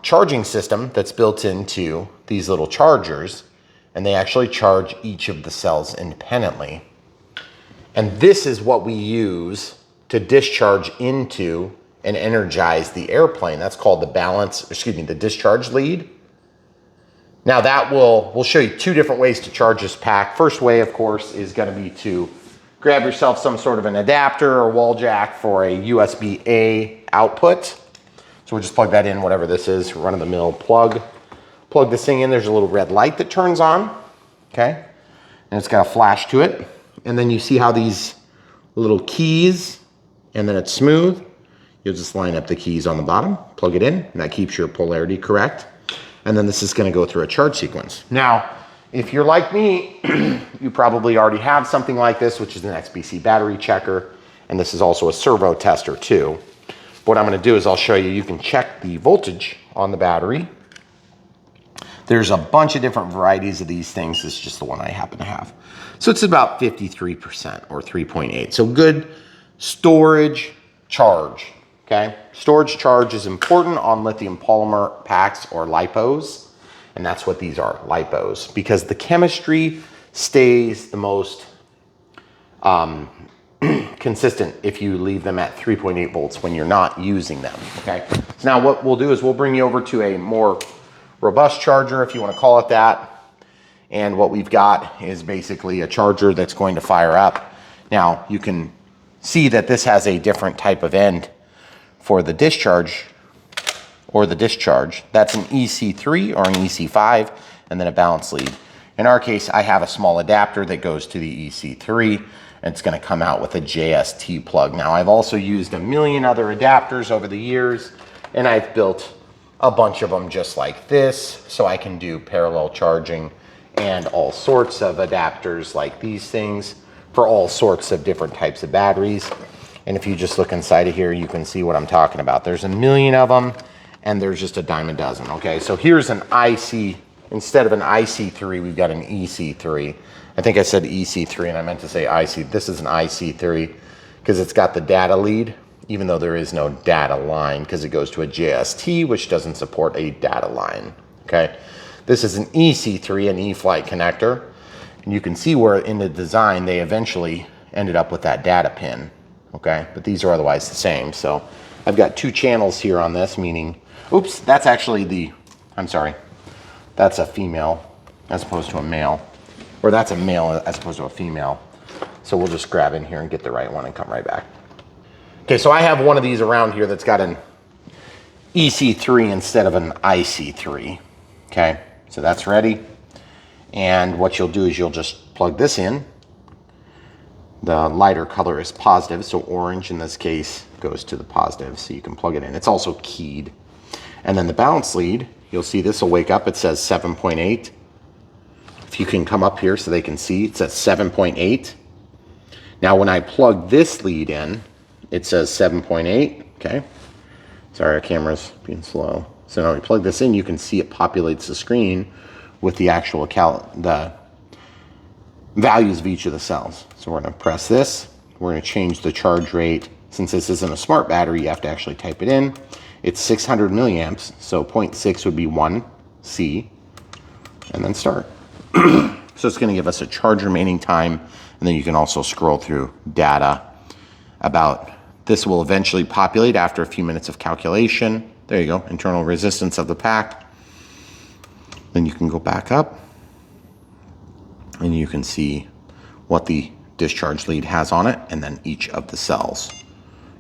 A: charging system that's built into these little chargers, and they actually charge each of the cells independently. And this is what we use to discharge into and energize the airplane. That's called the discharge lead. Now that we'll show you 2 different ways to charge this pack. First way, of course, is gonna be to grab yourself some sort of an adapter or wall jack for a USB-A output. So we'll just plug that in, whatever this is, run-of-the-mill plug. Plug this thing in, there's a little red light that turns on, okay? And it's got a flash to it. And then you see how these little keys, and then it's smooth. You'll just line up the keys on the bottom, plug it in, and that keeps your polarity correct. And then this is gonna go through a charge sequence. Now, if you're like me, you probably already have something like this, which is an XBC battery checker. And this is also a servo tester too. What I'm gonna do is I'll show you, you can check the voltage on the battery. There's a bunch of different varieties of these things. This is just the one I happen to have. So it's about 53% or 3.8. So good storage charge, okay? Storage charge is important on lithium polymer packs or LiPos. And that's what these are, LiPos, because the chemistry stays the most consistent if you leave them at 3.8 volts when you're not using them, okay? So now what we'll do is we'll bring you over to a more robust charger, if you want to call it that. And what we've got is basically a charger that's going to fire up. Now you can see that this has a different type of end for the discharge or the discharge. That's an EC3 or an EC5, and then a balance lead. In our case, I have a small adapter that goes to the EC3, and it's gonna come out with a JST plug. Now, I've also used a million other adapters over the years, and I've built a bunch of them just like this, so I can do parallel charging and all sorts of adapters like these things for all sorts of different types of batteries. And if you just look inside of here, you can see what I'm talking about. There's a million of them, and there's just a dime a dozen, okay? So here's an IC, instead of an IC3, we've got an EC3. I think I said EC3 and I meant to say IC. This is an IC3 because it's got the data lead, even though there is no data line because it goes to a JST, which doesn't support a data line, okay? This is an EC3, an E-flight connector. And you can see where in the design, they eventually ended up with that data pin, okay? But these are otherwise the same. So I've got 2 channels here on this, meaning, oops, that's actually I'm sorry, that's a female as opposed to a male. Or that's a male as opposed to a female. So we'll just grab in here and get the right one and come right back. Okay, so I have one of these around here that's got an EC3 instead of an IC3, okay? So that's ready. And what you'll do is you'll just plug this in. The lighter color is positive, so orange in this case goes to the positive, so you can plug it in. It's also keyed. And then the balance lead, you'll see this will wake up, it says 7.8. If you can come up here so they can see, it says 7.8. Now when I plug this lead in, it says 7.8, okay? Sorry, our camera's being slow. So now we plug this in, you can see it populates the screen with the actual the values of each of the cells. So we're gonna press this. We're gonna change the charge rate. Since this isn't a smart battery, you have to actually type it in. It's 600 milliamps, so 0.6 would be 1C, and then start. So it's gonna give us a charge remaining time, and then you can also scroll through data about this will eventually populate after a few minutes of calculation. There you go, internal resistance of the pack. Then you can go back up and you can see what the discharge lead has on it and then each of the cells,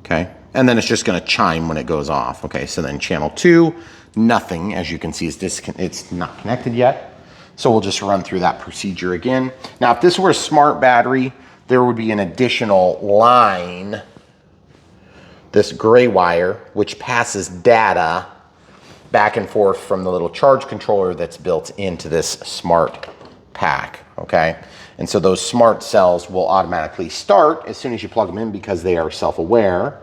A: okay? And then it's just gonna chime when it goes off, okay? So then channel 2, nothing, as you can see, it's not connected yet. So we'll just run through that procedure again. Now, if this were a smart battery, there would be an additional line, this gray wire, which passes data back and forth from the little charge controller that's built into this smart pack, okay? And so those smart cells will automatically start as soon as you plug them in because they are self-aware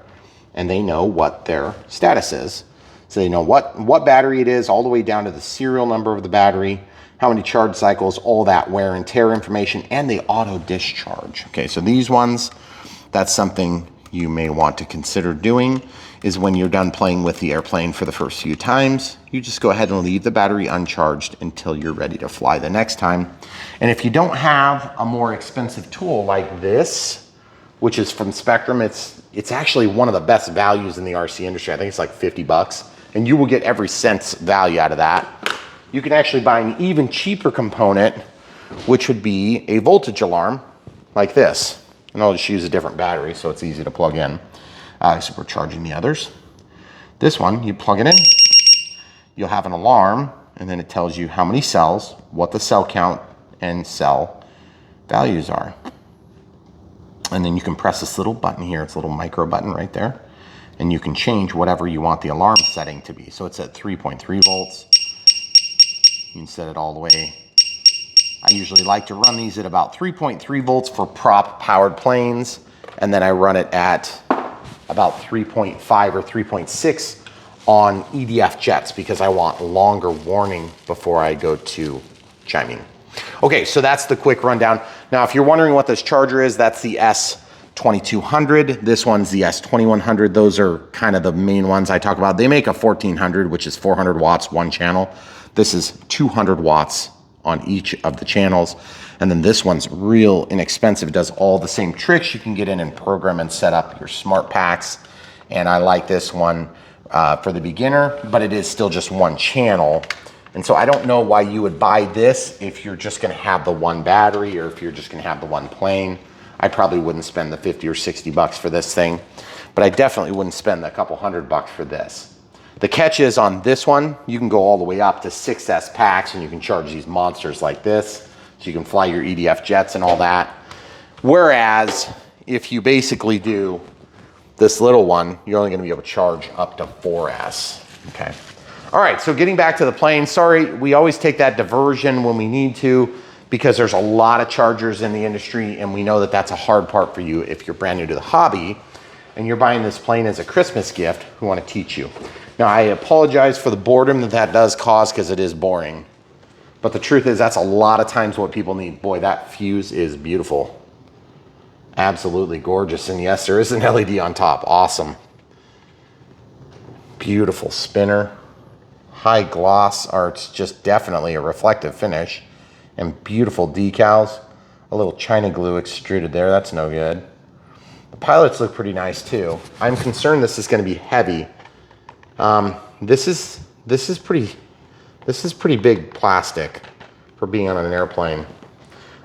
A: and they know what their status is. So they know what battery it is, all the way down to the serial number of the battery, how many charge cycles, all that wear and tear information, and they auto discharge. Okay, so these ones, that's something you may want to consider doing, is when you're done playing with the airplane for the first few times, you just go ahead and leave the battery uncharged until you're ready to fly the next time. And if you don't have a more expensive tool like this, which is from Spectrum, it's actually one of the best values in the RC industry. I think it's like 50 bucks, and you will get every cent's value out of that. You can actually buy an even cheaper component, which would be a voltage alarm like this. And I'll just use a different battery so it's easy to plug in. So we're charging the others. This one, you plug it in, you'll have an alarm, and then it tells you how many cells, what the cell count and cell values are. And then you can press this little button here, it's a little micro button right there, and you can change whatever you want the alarm setting to be. So it's at 3.3 volts. You can set it all the way. I usually like to run these at about 3.3 volts for prop powered planes, and then I run it at about 3.5 or 3.6 on EDF jets because I want longer warning before I go to chiming. Okay, so that's the quick rundown. Now, if you're wondering what this charger is, that's the S2200. This one's the S2100. Those are kind of the main ones I talk about. They make a 1400, which is 400 watts, one channel. This is 200 watts on each of the channels. And then this one's real inexpensive. It does all the same tricks. You can get in and program and set up your smart packs. And I like this one for the beginner, but it is still just one channel. And so I don't know why you would buy this if you're just gonna have the one battery or if you're just gonna have the one plane. I probably wouldn't spend the 50 or 60 bucks for this thing, but I definitely wouldn't spend a couple $100 for this. The catch is on this one, you can go all the way up to 6S packs and you can charge these monsters like this. So you can fly your EDF jets and all that. Whereas if you basically do this little one, you're only gonna be able to charge up to 4S, okay? All right, so getting back to the plane, sorry, we always take that diversion when we need to because there's a lot of chargers in the industry and we know that that's a hard part for you if you're brand new to the hobby and you're buying this plane as a Christmas gift, we wanna teach you. Now, I apologize for the boredom that does cause because it is boring. But the truth is that's a lot of times what people need. Boy, that fuse is beautiful. Absolutely gorgeous. And yes, there is an LED on top. Awesome. Beautiful spinner. High gloss, or it's just definitely a reflective finish. And beautiful decals. A little China glue extruded there. That's no good. The pilots look pretty nice too. I'm concerned this is going to be heavy. This is pretty big plastic for being on an airplane.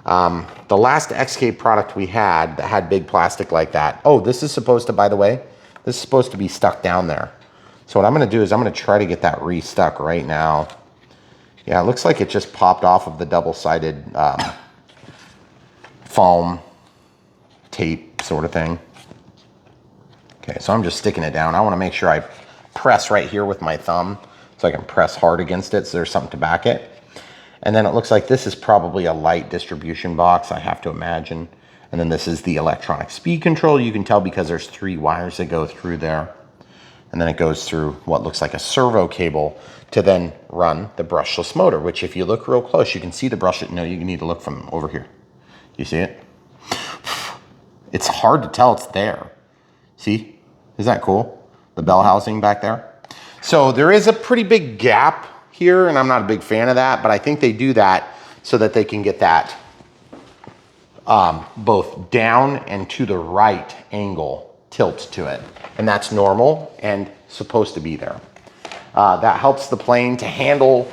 A: The last XK product we had that had big plastic like that. Oh, this is supposed to, by the way, this is supposed to be stuck down there. So what I'm gonna do is I'm gonna try to get that restuck right now. Yeah, it looks like it just popped off of the double-sided foam tape sort of thing. Okay, so I'm just sticking it down. I wanna make sure I press right here with my thumb so I can press hard against it so there's something to back it. And then it looks like this is probably a light distribution box, I have to imagine. And then this is the electronic speed control. You can tell because there's 3 wires that go through there. And then it goes through what looks like a servo cable to then run the brushless motor, which if you look real close, you can see the brush. No, you need to look from over here. You see it? It's hard to tell it's there. See? Isn't that cool? The bell housing back there. So there is a pretty big gap here, and I'm not a big fan of that, but I think they do that so that they can get that both down and to the right angle tilt to it. And that's normal and supposed to be there. That helps the plane to handle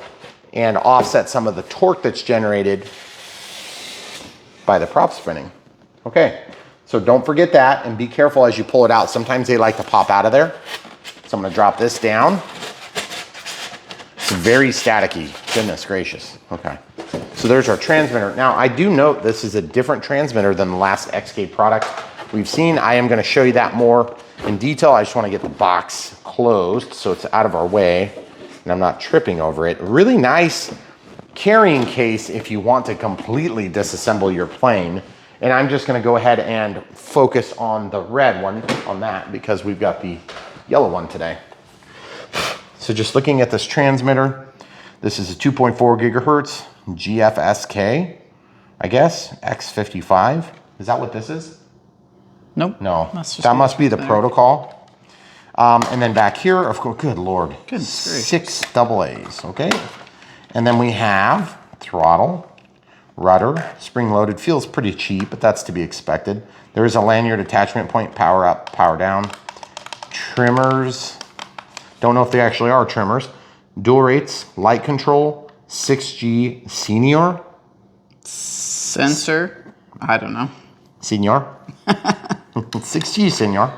A: and offset some of the torque that's generated by the prop spinning. Okay, so don't forget that and be careful as you pull it out. Sometimes they like to pop out of there. So I'm gonna drop this down. It's very staticky, goodness gracious. Okay, so there's our transmitter. Now I do note this is a different transmitter than the last XK product we've seen. I am gonna show you that more in detail. I just wanna get the box closed so it's out of our way and I'm not tripping over it. Really nice carrying case if you want to completely disassemble your plane. And I'm just gonna go ahead and focus on the red one on that because we've got the yellow one today. So just looking at this transmitter, this is a 2.4 gigahertz GFSK, I guess, X55. Is that what this is?
B: Nope.
A: No, that must be the protocol. And then back here, of course, good Lord, 6 AA's, okay? And then we have throttle, rudder, spring-loaded, feels pretty cheap, but that's to be expected. There is a lanyard attachment point, power up, power down. Trimmers, don't know if they actually are trimmers. Dual rates, light control, 6G senior.
B: Sensor, I don't know.
A: Senior. 6G senior.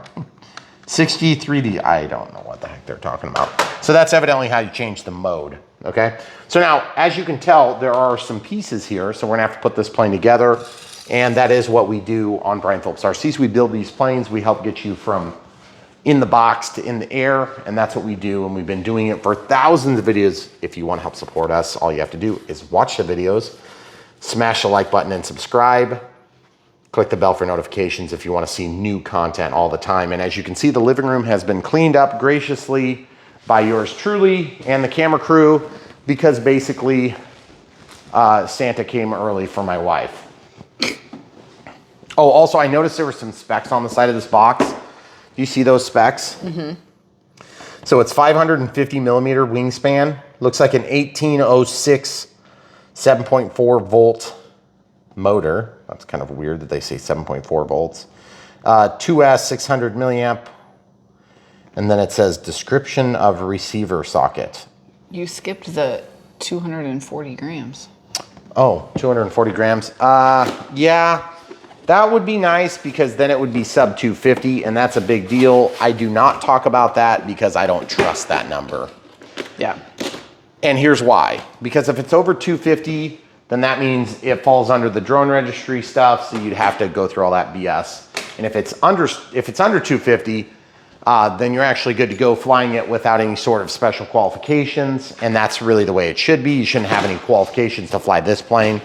A: 6G 3D, I don't know what the heck they're talking about. So that's evidently how you change the mode, okay? So now, as you can tell, there are some pieces here, so we're gonna have to put this plane together, and that is what we do on Brian Phillips RCs. We build these planes, we help get you from in the box to in the air, and that's what we do, and we've been doing it for thousands of videos. If you wanna help support us, all you have to do is watch the videos, smash the like button and subscribe. Click the bell for notifications if you want to see new content all the time. And as you can see, the living room has been cleaned up graciously by yours truly and the camera crew because basically Santa came early for my wife. Oh, also I noticed there were some specs on the side of this box. Do you see those specs? Mm-hmm. So it's 550 millimeter wingspan. Looks like an 1806 7.4 volt motor. That's kind of weird that they say 7.4 volts. 2S 600 milliamp. And then it says description of receiver socket.
B: You skipped the 240 grams.
A: Oh, 240 grams. Yeah, that would be nice because then it would be sub 250 and that's a big deal. I do not talk about that because I don't trust that number.
B: Yeah.
A: And here's why. Because if it's over 250, then that means it falls under the drone registry stuff, so you'd have to go through all that BS. And if it's under 250, then you're actually good to go flying it without any sort of special qualifications, and that's really the way it should be. You shouldn't have any qualifications to fly this plane,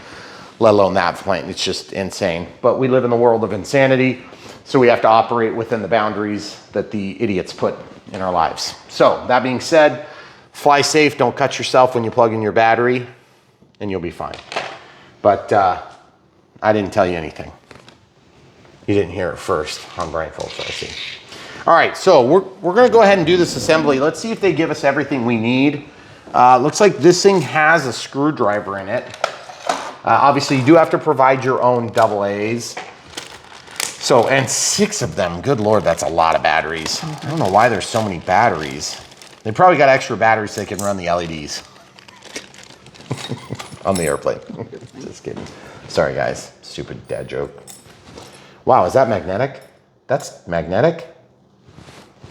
A: let alone that plane. It's just insane. But we live in the world of insanity, so we have to operate within the boundaries that the idiots put in our lives. So that being said, fly safe, don't cut yourself when you plug in your battery, and you'll be fine. But I didn't tell you anything. You didn't hear it first on Brian Phillips RC. All right, so we're gonna go ahead and do this assembly. Let's see if they give us everything we need. Looks like this thing has a screwdriver in it. Obviously, you do have to provide your own AA's. So, and 6 of them, good Lord, that's a lot of batteries. I don't know why there's so many batteries. They probably got extra batteries so they can run the LEDs. On the airplane. Just kidding. Sorry guys, stupid dad joke. Wow, is that magnetic? That's magnetic?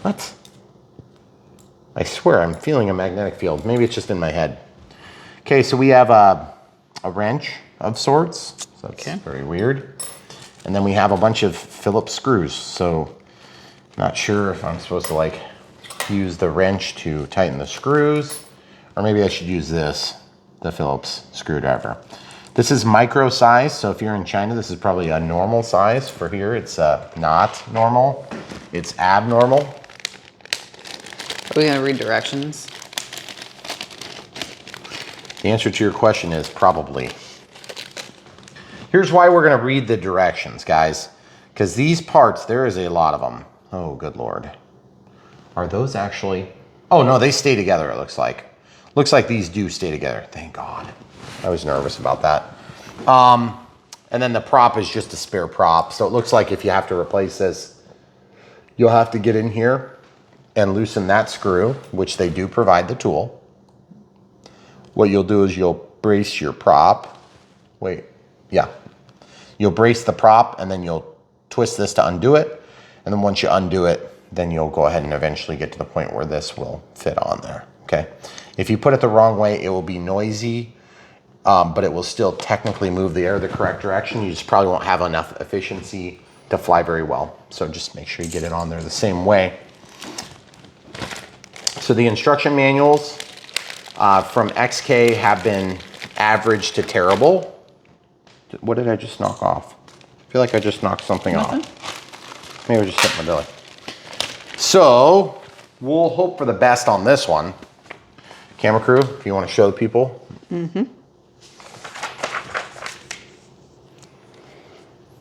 A: What? I swear I'm feeling a magnetic field. Maybe it's just in my head. Okay, so we have a wrench of sorts. So that's very weird. And then we have a bunch of Phillips screws. So not sure if I'm supposed to like use the wrench to tighten the screws, or maybe I should use this, the Phillips screwdriver. This is micro size, so if you're in China, this is probably a normal size. For here, it's not normal, it's abnormal.
B: Are we gonna read directions?
A: The answer to your question is probably. Here's why we're gonna read the directions, guys. Because these parts, there is a lot of them. Oh, good Lord. Are those actually? Oh no, they stay together, it looks like. Looks like these do stay together, thank God. I was nervous about that. And then the prop is just a spare prop. So it looks like if you have to replace this, you'll have to get in here and loosen that screw, which they do provide the tool. What you'll do is you'll brace your prop. Wait, yeah. You'll brace the prop and then you'll twist this to undo it. And then once you undo it, then you'll go ahead and eventually get to the point where this will fit on there, okay? If you put it the wrong way, it will be noisy, but it will still technically move the air the correct direction. You just probably won't have enough efficiency to fly very well. So just make sure you get it on there the same way. So the instruction manuals from XK have been average to terrible. What did I just knock off? I feel like I just knocked something off. Maybe I just hit my belly. So we'll hope for the best on this one. Camera crew, if you want to show the people.
B: Mm-hmm.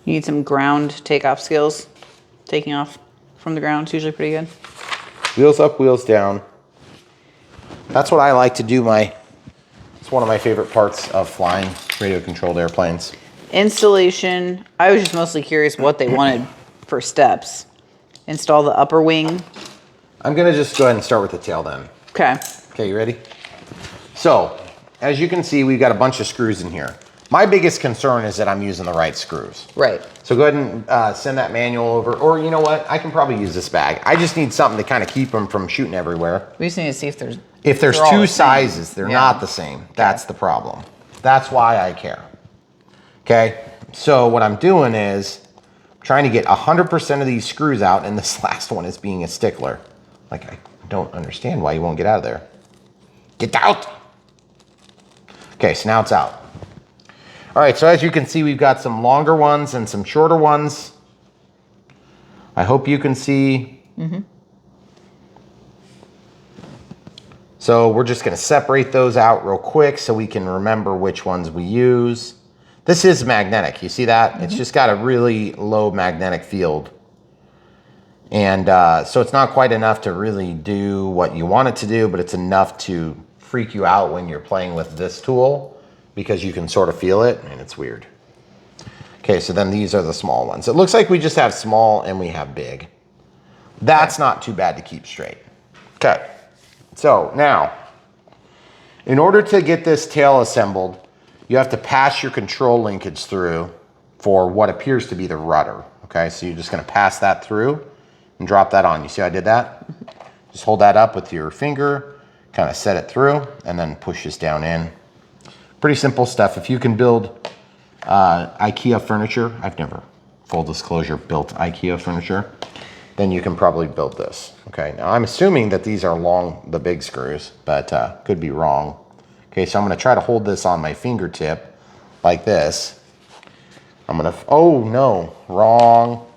B: You need some ground takeoff skills. Taking off from the ground is usually pretty good.
A: Wheels up, wheels down. That's what I like to do. It's one of my favorite parts of flying radio controlled airplanes.
B: Installation, I was just mostly curious what they wanted for steps. Install the upper wing.
A: I'm gonna just go ahead and start with the tail then.
B: Okay.
A: Okay, you ready? So, as you can see, we've got a bunch of screws in here. My biggest concern is that I'm using the right screws.
B: Right.
A: So go ahead and send that manual over, or you know what? I can probably use this bag. I just need something to kind of keep them from shooting everywhere.
B: We just need to see if there's...
A: If there's two sizes, they're not the same.
B: Okay.
A: That's the problem. That's why I care. Okay, so what I'm doing is trying to get 100% of these screws out, and this last one is being a stickler. Like, I don't understand why you won't get out of there. Get out! Okay, so now it's out. All right, so as you can see, we've got some longer ones and some shorter ones. I hope you can see. Mm-hmm. So we're just gonna separate those out real quick so we can remember which ones we use. This is magnetic, you see that? Mm-hmm. It's just got a really low magnetic field. And so it's not quite enough to really do what you want it to do, but it's enough to freak you out when you're playing with this tool because you can sort of feel it and it's weird. Okay, so then these are the small ones. It looks like we just have small and we have big. That's not too bad to keep straight. Okay, so now, in order to get this tail assembled, you have to pass your control linkage through for what appears to be the rudder. Okay, so you're just gonna pass that through and drop that on. You see how I did that? Just hold that up with your finger, kind of set it through, and then push this down in. Pretty simple stuff. If you can build IKEA furniture, I've never, full disclosure, built IKEA furniture, then you can probably build this. Okay, now I'm assuming that these are long, the big screws, but could be wrong. Okay, so I'm gonna try to hold this on my fingertip like this. I'm gonna, oh no, wrong.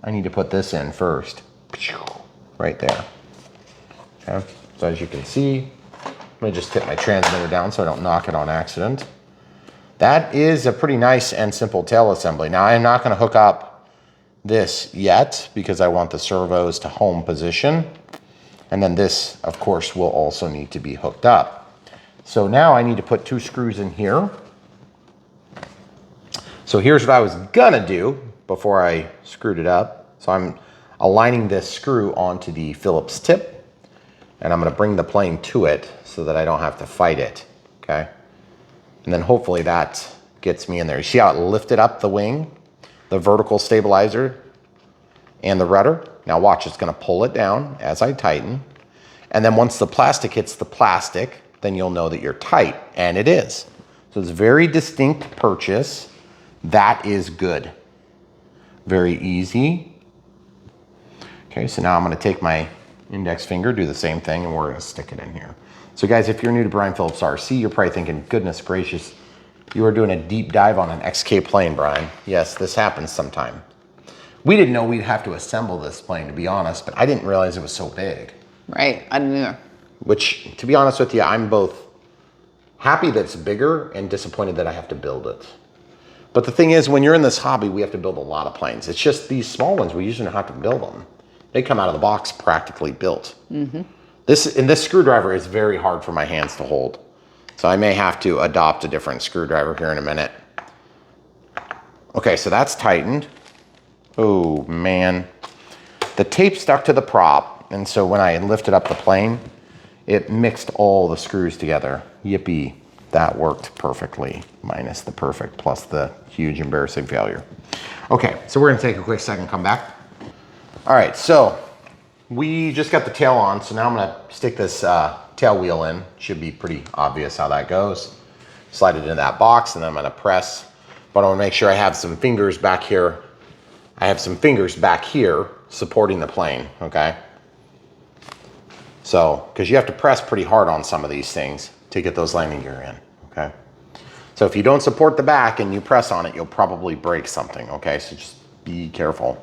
A: I need to put this in first, right there. Okay, so as you can see, let me just tip my transmitter down so I don't knock it on accident. That is a pretty nice and simple tail assembly. Now I'm not gonna hook up this yet because I want the servos to home position. And then this, of course, will also need to be hooked up. So now I need to put two screws in here. So here's what I was gonna do before I screwed it up. So I'm aligning this screw onto the Phillips tip, and I'm gonna bring the plane to it so that I don't have to fight it, okay? And then hopefully that gets me in there. You see how it lifted up the wing, the vertical stabilizer, and the rudder? Now watch, it's gonna pull it down as I tighten. And then once the plastic hits the plastic, then you'll know that you're tight, and it is. So it's a very distinct purchase. That is good. Very easy. Okay, so now I'm gonna take my index finger, do the same thing, and we're gonna stick it in here. So guys, if you're new to Brian Phillips RC, you're probably thinking, goodness gracious, you are doing a deep dive on an XK plane, Brian. Yes, this happens sometime. We didn't know we'd have to assemble this plane, to be honest, but I didn't realize it was so big.
B: Right, I didn't either.
A: Which, to be honest with you, I'm both happy that it's bigger and disappointed that I have to build it. But the thing is, when you're in this hobby, we have to build a lot of planes. It's just these small ones, we usually don't have to build them. They come out of the box practically built. This screwdriver is very hard for my hands to hold. So I may have to adopt a different screwdriver here in a minute. Okay, so that's tightened. Oh man. The tape stuck to the prop, and so when I lifted up the plane, it mixed all the screws together. Yippee, that worked perfectly, minus the perfect plus the huge embarrassing failure. Okay, so we're gonna take a quick second, come back. All right, so we just got the tail on, so now I'm gonna stick this tail wheel in. Should be pretty obvious how that goes. Slide it into that box, and then I'm gonna press, but I wanna make sure I have some fingers back here. I have some fingers back here supporting the plane, okay? So, because you have to press pretty hard on some of these things to get those landing gear in, okay? So if you don't support the back and you press on it, you'll probably break something, okay? So just be careful.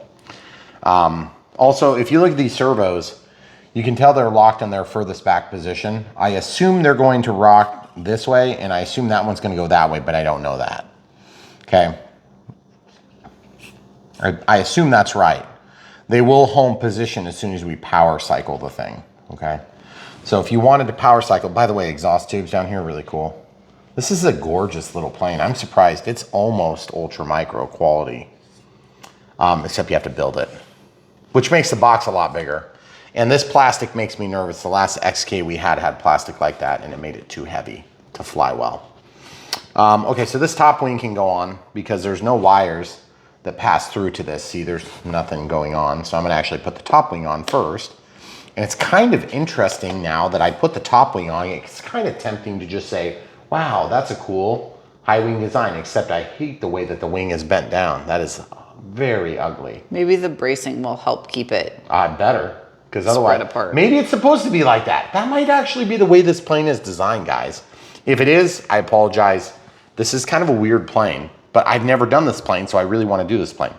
A: Also, if you look at these servos, you can tell they're locked in their furthest back position. I assume they're going to rock this way, and I assume that one's gonna go that way, but I don't know that, okay? I assume that's right. They will home position as soon as we power cycle the thing, okay? So if you wanted to power cycle, by the way, exhaust tubes down here are really cool. This is a gorgeous little plane. I'm surprised. It's almost ultra micro quality, except you have to build it, which makes the box a lot bigger. And this plastic makes me nervous. The last XK we had plastic like that, and it made it too heavy to fly well. Okay, so this top wing can go on because there's no wires that pass through to this. See, there's nothing going on. So I'm gonna actually put the top wing on first. And it's kind of interesting now that I put the top wing on, it's kind of tempting to just say, wow, that's a cool high wing design, except I hate the way that the wing is bent down. That is very ugly.
B: Maybe the bracing will help keep it
A: better, because otherwise,
B: spread apart.
A: Maybe it's supposed to be like that. That might actually be the way this plane is designed, guys. If it is, I apologize. This is kind of a weird plane, but I've never done this plane, so I really want to do this plane.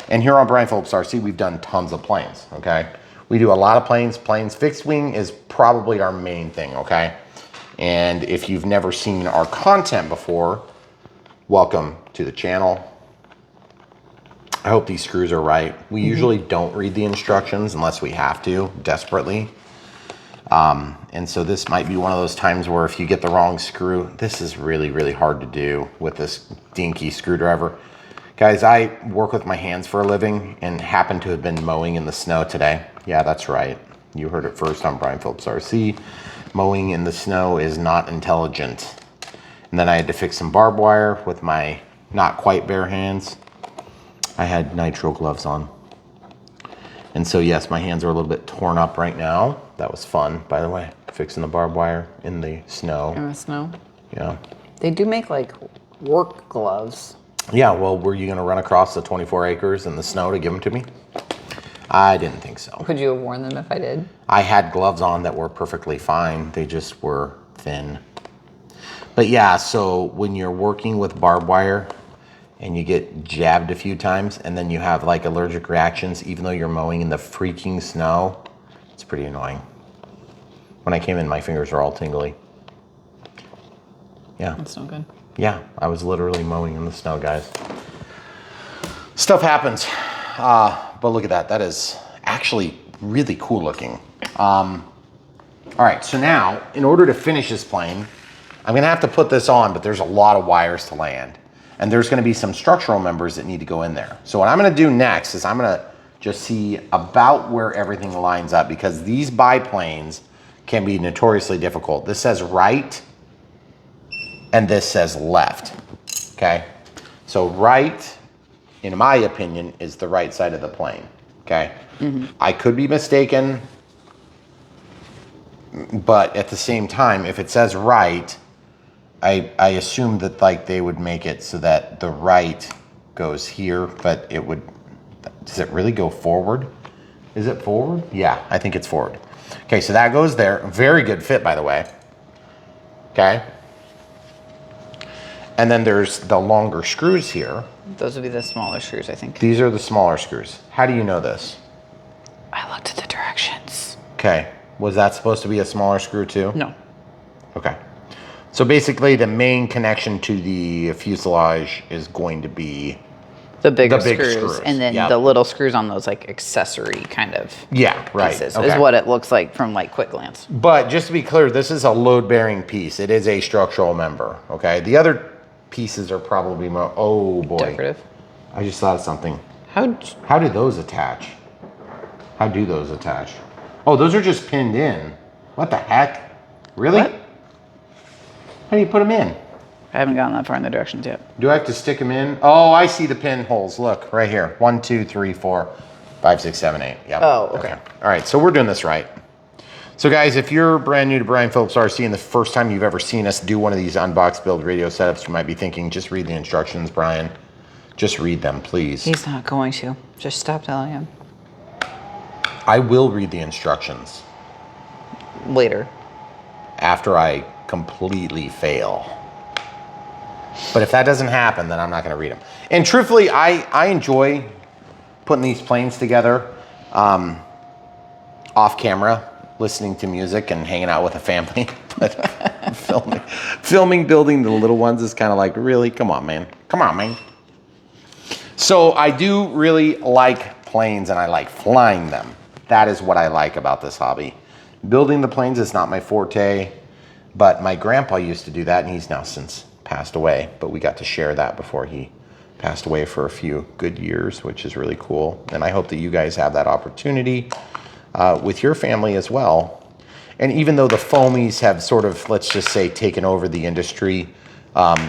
A: And here on Brian Phillips RC, we've done tons of planes, okay? We do a lot of planes. Fixed wing is probably our main thing, okay? And if you've never seen our content before, welcome to the channel. I hope these screws are right. We usually don't read the instructions unless we have to, desperately. And so this might be one of those times where if you get the wrong screw, this is really, really hard to do with this dinky screwdriver. Guys, I work with my hands for a living and happen to have been mowing in the snow today. Yeah, that's right. You heard it first on Brian Phillips RC. Mowing in the snow is not intelligent. And then I had to fix some barbed wire with my not quite bare hands. I had nitrile gloves on. And so yes, my hands are a little bit torn up right now. That was fun, by the way, fixing the barbed wire in the snow.
B: In the snow?
A: Yeah.
B: They do make like work gloves.
A: Yeah, well, were you gonna run across the 24 acres in the snow to give them to me? I didn't think so.
B: Could you have worn them if I did?
A: I had gloves on that were perfectly fine. They just were thin. But yeah, so when you're working with barbed wire and you get jabbed a few times and then you have like allergic reactions, even though you're mowing in the freaking snow, it's pretty annoying. When I came in, my fingers are all tingly. Yeah.
B: That's no good.
A: Yeah, I was literally mowing in the snow, guys. Stuff happens. But look at that. That is actually really cool looking. All right, so now, in order to finish this plane, I'm gonna have to put this on, but there's a lot of wires to land. And there's gonna be some structural members that need to go in there. So what I'm gonna do next is I'm gonna just see about where everything lines up, because these biplanes can be notoriously difficult. This says right, and this says left, okay? So right, in my opinion, is the right side of the plane, okay? I could be mistaken, but at the same time, if it says right, I assume that like they would make it so that the right goes here, but it would, does it really go forward? Is it forward? Yeah, I think it's forward. Okay, so that goes there. Very good fit, by the way, okay? And then there's the longer screws here,
B: Those would be the smaller screws, I think.
A: These are the smaller screws. How do you know this?
B: I looked at the directions.
A: Okay. Was that supposed to be a smaller screw too?
B: No.
A: Okay. So basically the main connection to the fuselage is going to be
B: The bigger
A: big
B: screws. And then
A: Yep.
B: the little screws on those like accessory kind of
A: right.
B: pieces
A: Okay.
B: is what it looks like from like quick glance.
A: But just to be clear, this is a load-bearing piece. It is a structural member, okay? The other pieces are probably more, oh boy.
B: Decorative.
A: I just thought of something.
B: How
A: do those attach? How do those attach? Oh, those are just pinned in. What the heck? Really?
B: What?
A: How do you put them in?
B: I haven't gotten that far in the directions yet.
A: Do I have to stick them in? Oh, I see the pinholes. Look, right here. 1, 2, 3, 4, 5, 6, 7, 8. Yep.
B: Oh, okay.
A: All right, so we're doing this right. So guys, if you're brand new to Brian Phillips RC and the first time you've ever seen us do one of these unbox build radio setups, you might be thinking, just read the instructions, Brian. Just read them, please.
B: He's not going to. Just stop telling him.
A: I will read the instructions.
B: Later.
A: After I completely fail. But if that doesn't happen, then I'm not going to read them. And truthfully, I enjoy putting these planes together off camera, listening to music and hanging out with a family. But filming building the little ones is kind of like, really? Come on, man. Come on, man. So I do really like planes and I like flying them. That is what I like about this hobby. Building the planes is not my forte, but my grandpa used to do that and he's now since passed away. But we got to share that before he passed away for a few good years, which is really cool. And I hope that you guys have that opportunity with your family as well. And even though the foamies have sort of, let's just say, taken over the industry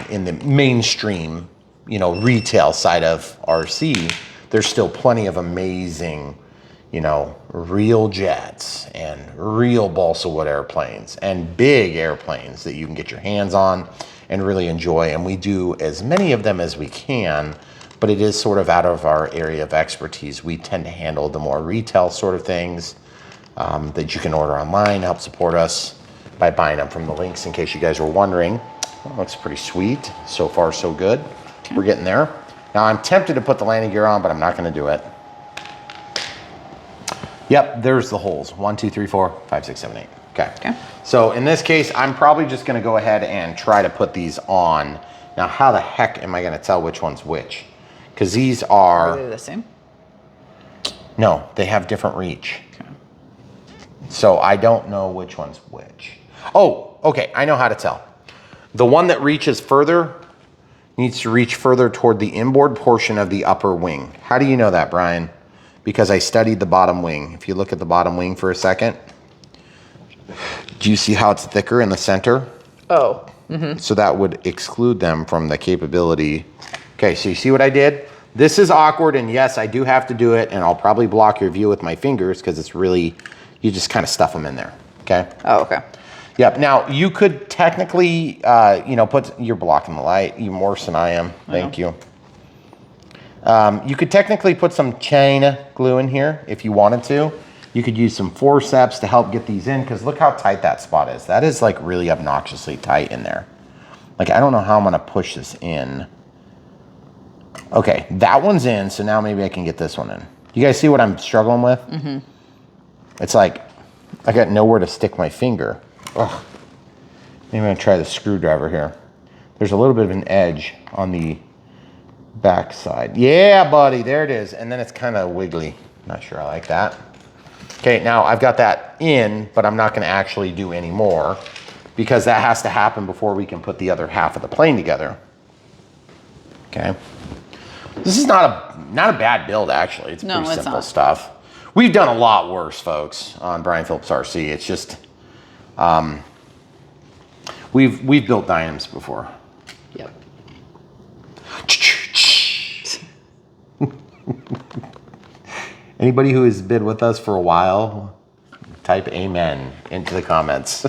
A: in the mainstream, you know, retail side of RC, there's still plenty of amazing, you know, real jets and real balsa wood airplanes and big airplanes that you can get your hands on and really enjoy. And we do as many of them as we can, but it is sort of out of our area of expertise. We tend to handle the more retail sort of things that you can order online, help support us by buying them from the links in case you guys were wondering. Well, looks pretty sweet. So far, so good. Okay. We're getting there. Now I'm tempted to put the landing gear on, but I'm not gonna do it. Yep, there's the holes. 1, 2, 3, 4, 5, 6, 7, 8. Okay. So in this case, I'm probably just gonna go ahead and try to put these on. Now, how the heck am I gonna tell which one's which? Because these are
B: they the same?
A: No, they have different reach. Okay. So I don't know which one's which. Oh, okay, I know how to tell. The one that reaches further needs to reach further toward the inboard portion of the upper wing. How do you know that, Brian? Because I studied the bottom wing. If you look at the bottom wing for a second, do you see how it's thicker in the center?
B: Oh. Mm-hmm.
A: So that would exclude them from the capability. Okay, so you see what I did? This is awkward, and yes, I do have to do it, and I'll probably block your view with my fingers because it's really, you just kind of stuff them in there, okay?
B: Oh, okay.
A: Yep, now you could technically, you know, you're blocking the light even worse than I am. Thank you. You could technically put some China glue in here if you wanted to. You could use some forceps to help get these in because look how tight that spot is. That is like really obnoxiously tight in there. Like, I don't know how I'm gonna push this in. Okay, that one's in, so now maybe I can get this one in. You guys see what I'm struggling with? Mm-hmm. It's like, I got nowhere to stick my finger. Ugh. Maybe I'm gonna try the screwdriver here. There's a little bit of an edge on the back side. Yeah, buddy, there it is. And then it's kind of wiggly. Not sure I like that. Okay, now I've got that in, but I'm not gonna actually do any more because that has to happen before we can put the other half of the plane together. Okay. This is not a bad build, actually. It's pretty simple stuff. We've done a lot worse, folks, on Brian Phillips RC. It's just, we've built dynamis before.
B: Yep.
A: Anybody who has been with us for a while, type amen into the comments.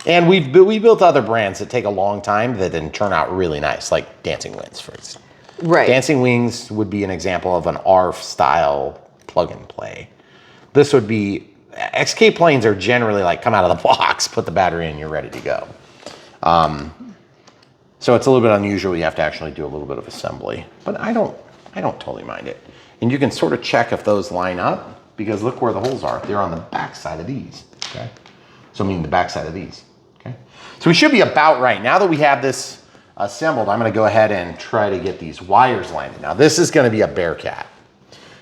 A: And we built other brands that take a long time that then turn out really nice, like Dancing Wings, for instance.
B: Right.
A: Dancing Wings would be an example of an ARF style plug and play. This would be, XK planes are generally like come out of the box, put the battery in, you're ready to go. So it's a little bit unusual. You have to actually do a little bit of assembly, but I don't totally mind it. And you can sort of check if those line up, because look where the holes are. They're on the back side of these, okay? So I mean the back side of these, okay? So we should be about right. Now that we have this assembled, I'm gonna go ahead and try to get these wires landed. Now this is gonna be a Bearcat,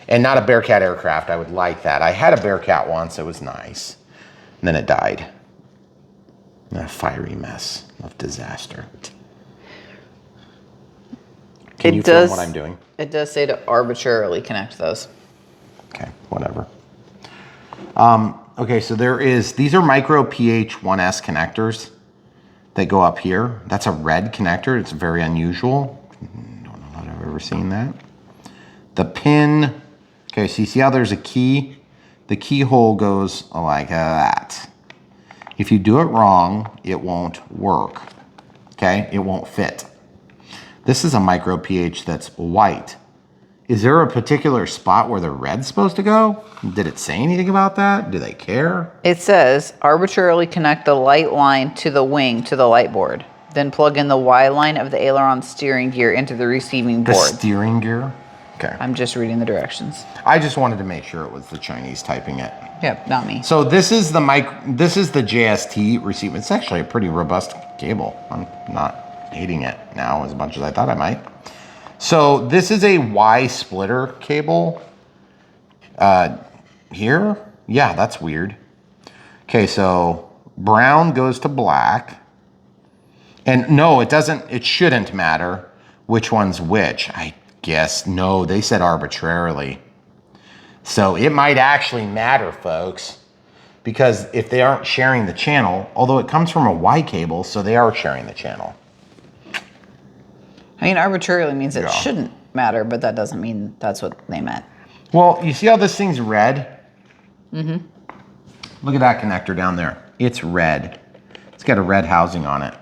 A: and not a Bearcat aircraft. I would like that. I had a Bearcat once, it was nice. And then it died. A fiery mess of disaster. Can you film what I'm doing?
B: It does say to arbitrarily connect those.
A: Okay, whatever. Okay, so these are micro PH1S connectors that go up here. That's a red connector. It's very unusual. Don't know that I've ever seen that. The pin, okay, so you see how there's a key? The keyhole goes like that. If you do it wrong, it won't work, okay? It won't fit. This is a micro PH that's white. Is there a particular spot where the red's supposed to go? Did it say anything about that? Do they care?
B: It says arbitrarily connect the light line to the wing to the light board. Then plug in the Y line of the aileron steering gear into the receiving board.
A: The steering gear? Okay.
B: I'm just reading the directions.
A: I just wanted to make sure it was the Chinese typing it.
B: Yep, not me.
A: So this is the JST receiver. It's actually a pretty robust cable. I'm not hating it now as much as I thought I might. So this is a Y splitter cable here. Yeah, that's weird. Okay, so brown goes to black. And no, it shouldn't matter which one's which. I guess, no, they said arbitrarily. So it might actually matter, folks, because if they aren't sharing the channel, although it comes from a Y cable, so they are sharing the channel.
B: I mean, arbitrarily means it shouldn't matter, but that doesn't mean that's what they meant.
A: Well, you see how this thing's red? Mm-hmm. Look at that connector down there. It's red. It's got a red housing on it.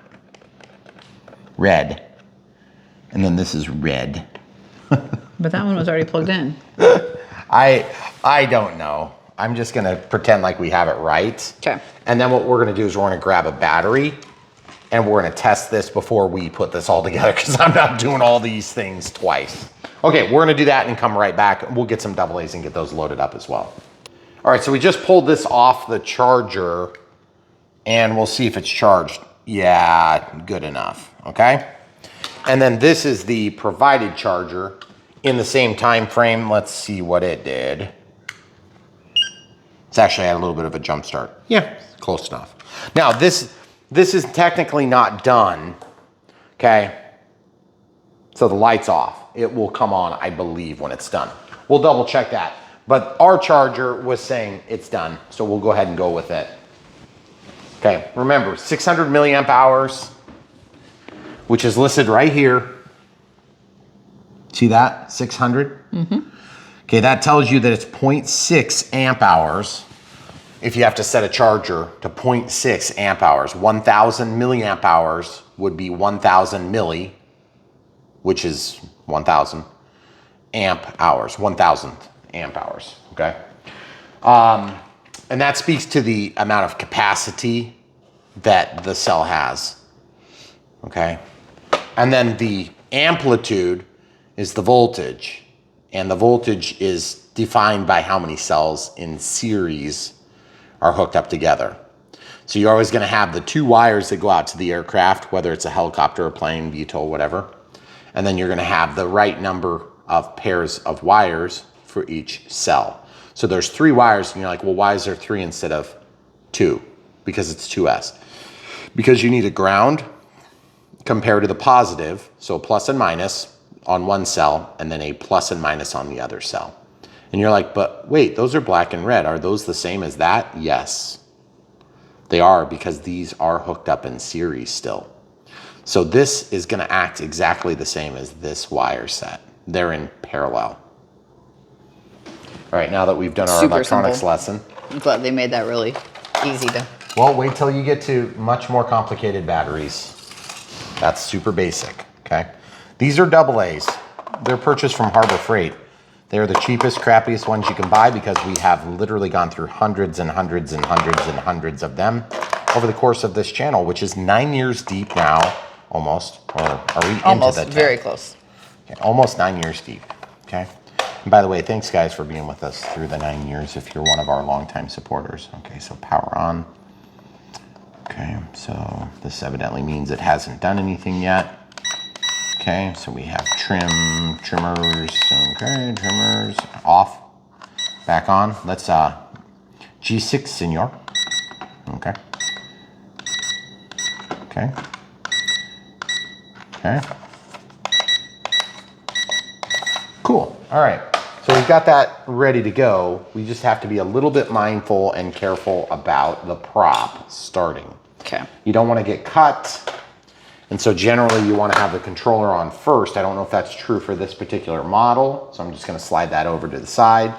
A: Red. And then this is red.
B: But that one was already plugged in.
A: I don't know. I'm just gonna pretend like we have it right.
B: Okay.
A: And then what we're gonna do is we're gonna grab a battery and we're gonna test this before we put this all together, because I'm not doing all these things twice. Okay, we're gonna do that and come right back. We'll get some AA and get those loaded up as well. All right, so we just pulled this off the charger and we'll see if it's charged. Yeah, good enough, okay? And then this is the provided charger in the same time frame. Let's see what it did. It's actually had a little bit of a jump start. Yeah, close enough. Now this is technically not done, okay? So the light's off. It will come on, I believe, when it's done. We'll double check that. But our charger was saying it's done, so we'll go ahead and go with it. Okay, remember, 600 milliamp hours, which is listed right here. See that, 600? Mm-hmm. Okay, that tells you that it's 0.6 amp hours if you have to set a charger to 0.6 amp hours. 1,000 milliamp hours would be 1,000 milli, which is 1,000 amp hours, 1,000th amp hours, okay? And that speaks to the amount of capacity that the cell has, okay? And then the amplitude is the voltage, and the voltage is defined by how many cells in series are hooked up together. So you're always gonna have the two wires that go out to the aircraft, whether it's a helicopter, a plane, VTOL, whatever. And then you're gonna have the right number of pairs of wires for each cell. So there's 3 wires, and you're like, well, why is there 3 instead of 2? Because it's 2S. Because you need a ground compared to the positive, so a plus and minus on one cell, and then a plus and minus on the other cell. And you're like, but wait, those are black and red. Are those the same as that? Yes, they are, because these are hooked up in series still. So this is gonna act exactly the same as this wire set. They're in parallel. All right, now that we've done our electronics lesson.
B: I'm glad they made that really easy to.
A: Well, wait till you get to much more complicated batteries. That's super basic, okay? These are AA's. They're purchased from Harbor Freight. They're the cheapest, crappiest ones you can buy, because we have literally gone through hundreds and hundreds and hundreds and hundreds of them over the course of this channel, which is 9 years deep now almost, or are we
B: Almost,
A: into the 10?
B: very close.
A: Okay, almost 9 years deep, okay? And by the way, thanks guys for being with us through the 9 years if you're one of our longtime supporters. Okay, so power on. Okay, so this evidently means it hasn't done anything yet. Okay, so we have trimmers, okay, trimmers, off, back on. Let's, G6, senor. Okay. Okay. Okay. Cool, all right. So we've got that ready to go. We just have to be a little bit mindful and careful about the prop starting.
B: Okay.
A: You don't want to get cut. And so generally you want to have the controller on first. I don't know if that's true for this particular model. So I'm just going to slide that over to the side.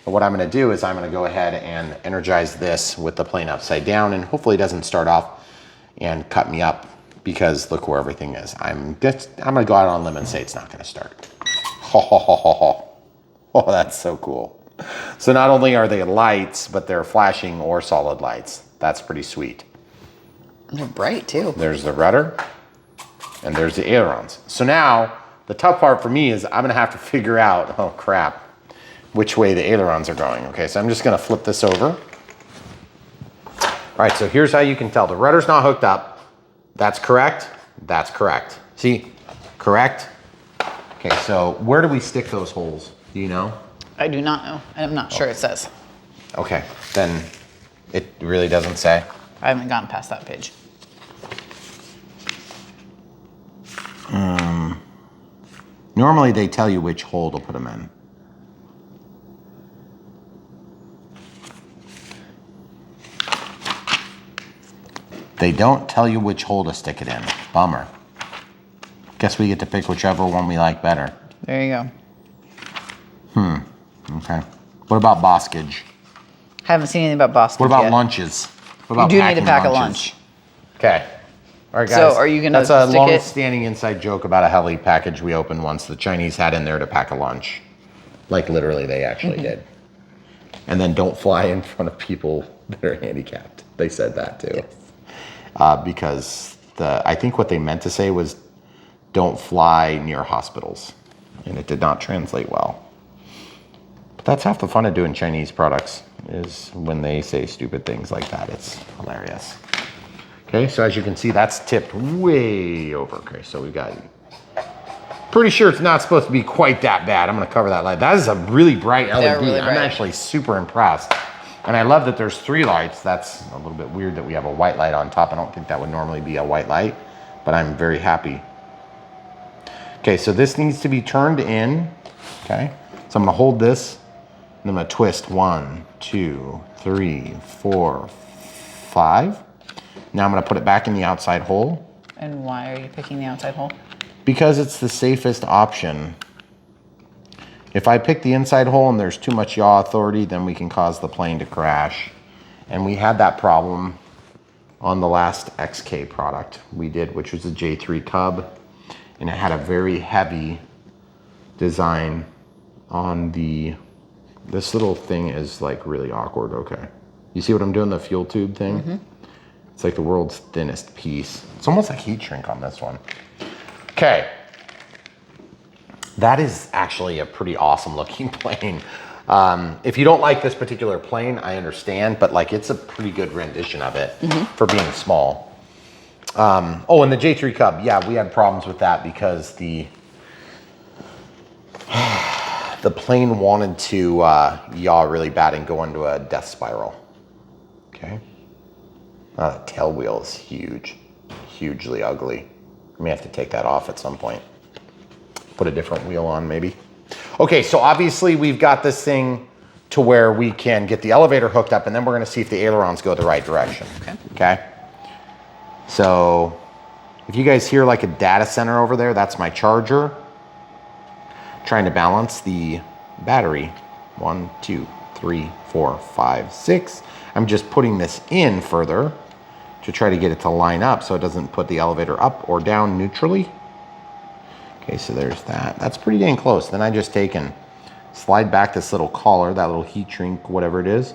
A: And what I'm going to do is I'm going to go ahead and energize this with the plane upside down, and hopefully it doesn't start off and cut me up, because look where everything is. I'm going to go out on a limb and say it's not going to start. Ho, ho, ho, ho, ho. Oh, that's so cool. So not only are they lights, but they're flashing or solid lights. That's pretty sweet.
B: They're bright too.
A: There's the rudder, and there's the ailerons. So now, the tough part for me is I'm gonna have to figure out, oh crap, which way the ailerons are going. Okay, so I'm just gonna flip this over. All right, so here's how you can tell. The rudder's not hooked up. That's correct. That's correct. See, correct. Okay, so where do we stick those holes? Do you know?
B: I do not know. I'm not sure it says.
A: Okay, then it really doesn't say.
B: I haven't gotten past that page.
A: Normally they tell you which hole to put them in. They don't tell you which hole to stick it in. Bummer. Guess we get to pick whichever one we like better.
B: There you go.
A: Okay. What about boskage?
B: Haven't seen anything about Boston
A: What about
B: yet.
A: lunches? What about
B: You do need to
A: packing
B: pack a
A: lunches?
B: lunch.
A: Okay. All right, guys.
B: So are you gonna
A: That's a
B: stick it?
A: long-standing inside joke about a heli package we opened once. The Chinese had in there to pack a lunch. Like literally, they actually did. And then don't fly in front of people that are handicapped. They said that too.
B: Yes.
A: Because I think what they meant to say was don't fly near hospitals. And it did not translate well. But that's half the fun of doing Chinese products, is when they say stupid things like that. It's hilarious. Okay, so as you can see, that's tipped way over. Okay, so we got, pretty sure it's not supposed to be quite that bad. I'm gonna cover that light. That is a really bright LED.
B: They're really
A: I'm
B: bright.
A: actually super impressed. And I love that there's 3 lights. That's a little bit weird that we have a white light on top. I don't think that would normally be a white light, but I'm very happy. Okay, so this needs to be turned in, okay? So I'm gonna hold this, and I'm gonna twist 1, 2, 3, 4, 5. Now I'm gonna put it back in the outside hole.
B: And why are you picking the outside hole?
A: Because it's the safest option. If I pick the inside hole and there's too much yaw authority, then we can cause the plane to crash. And we had that problem on the last XK product we did, which was the J3 Cub. And it had a very heavy design on this little thing is like really awkward, okay. You see what I'm doing, the fuel tube thing? It's like the world's thinnest piece. It's almost like heat shrink on this one. Okay. That is actually a pretty awesome looking plane. If you don't like this particular plane, I understand, but like it's a pretty good rendition of it for being small. Oh, and the J3 Cub, yeah, we had problems with that because the plane wanted to yaw really bad and go into a death spiral. Okay. The tail wheel is huge, hugely ugly. I may have to take that off at some point. Put a different wheel on maybe. Okay, so obviously we've got this thing to where we can get the elevator hooked up, and then we're gonna see if the ailerons go the right direction. Okay? So if you guys hear like a data center over there, that's my charger. Trying to balance the battery. 1, 2, 3, 4, 5, 6. I'm just putting this in further to try to get it to line up so it doesn't put the elevator up or down neutrally. Okay, so there's that. That's pretty dang close. Then I just take and slide back this little collar, that little heat shrink, whatever it is.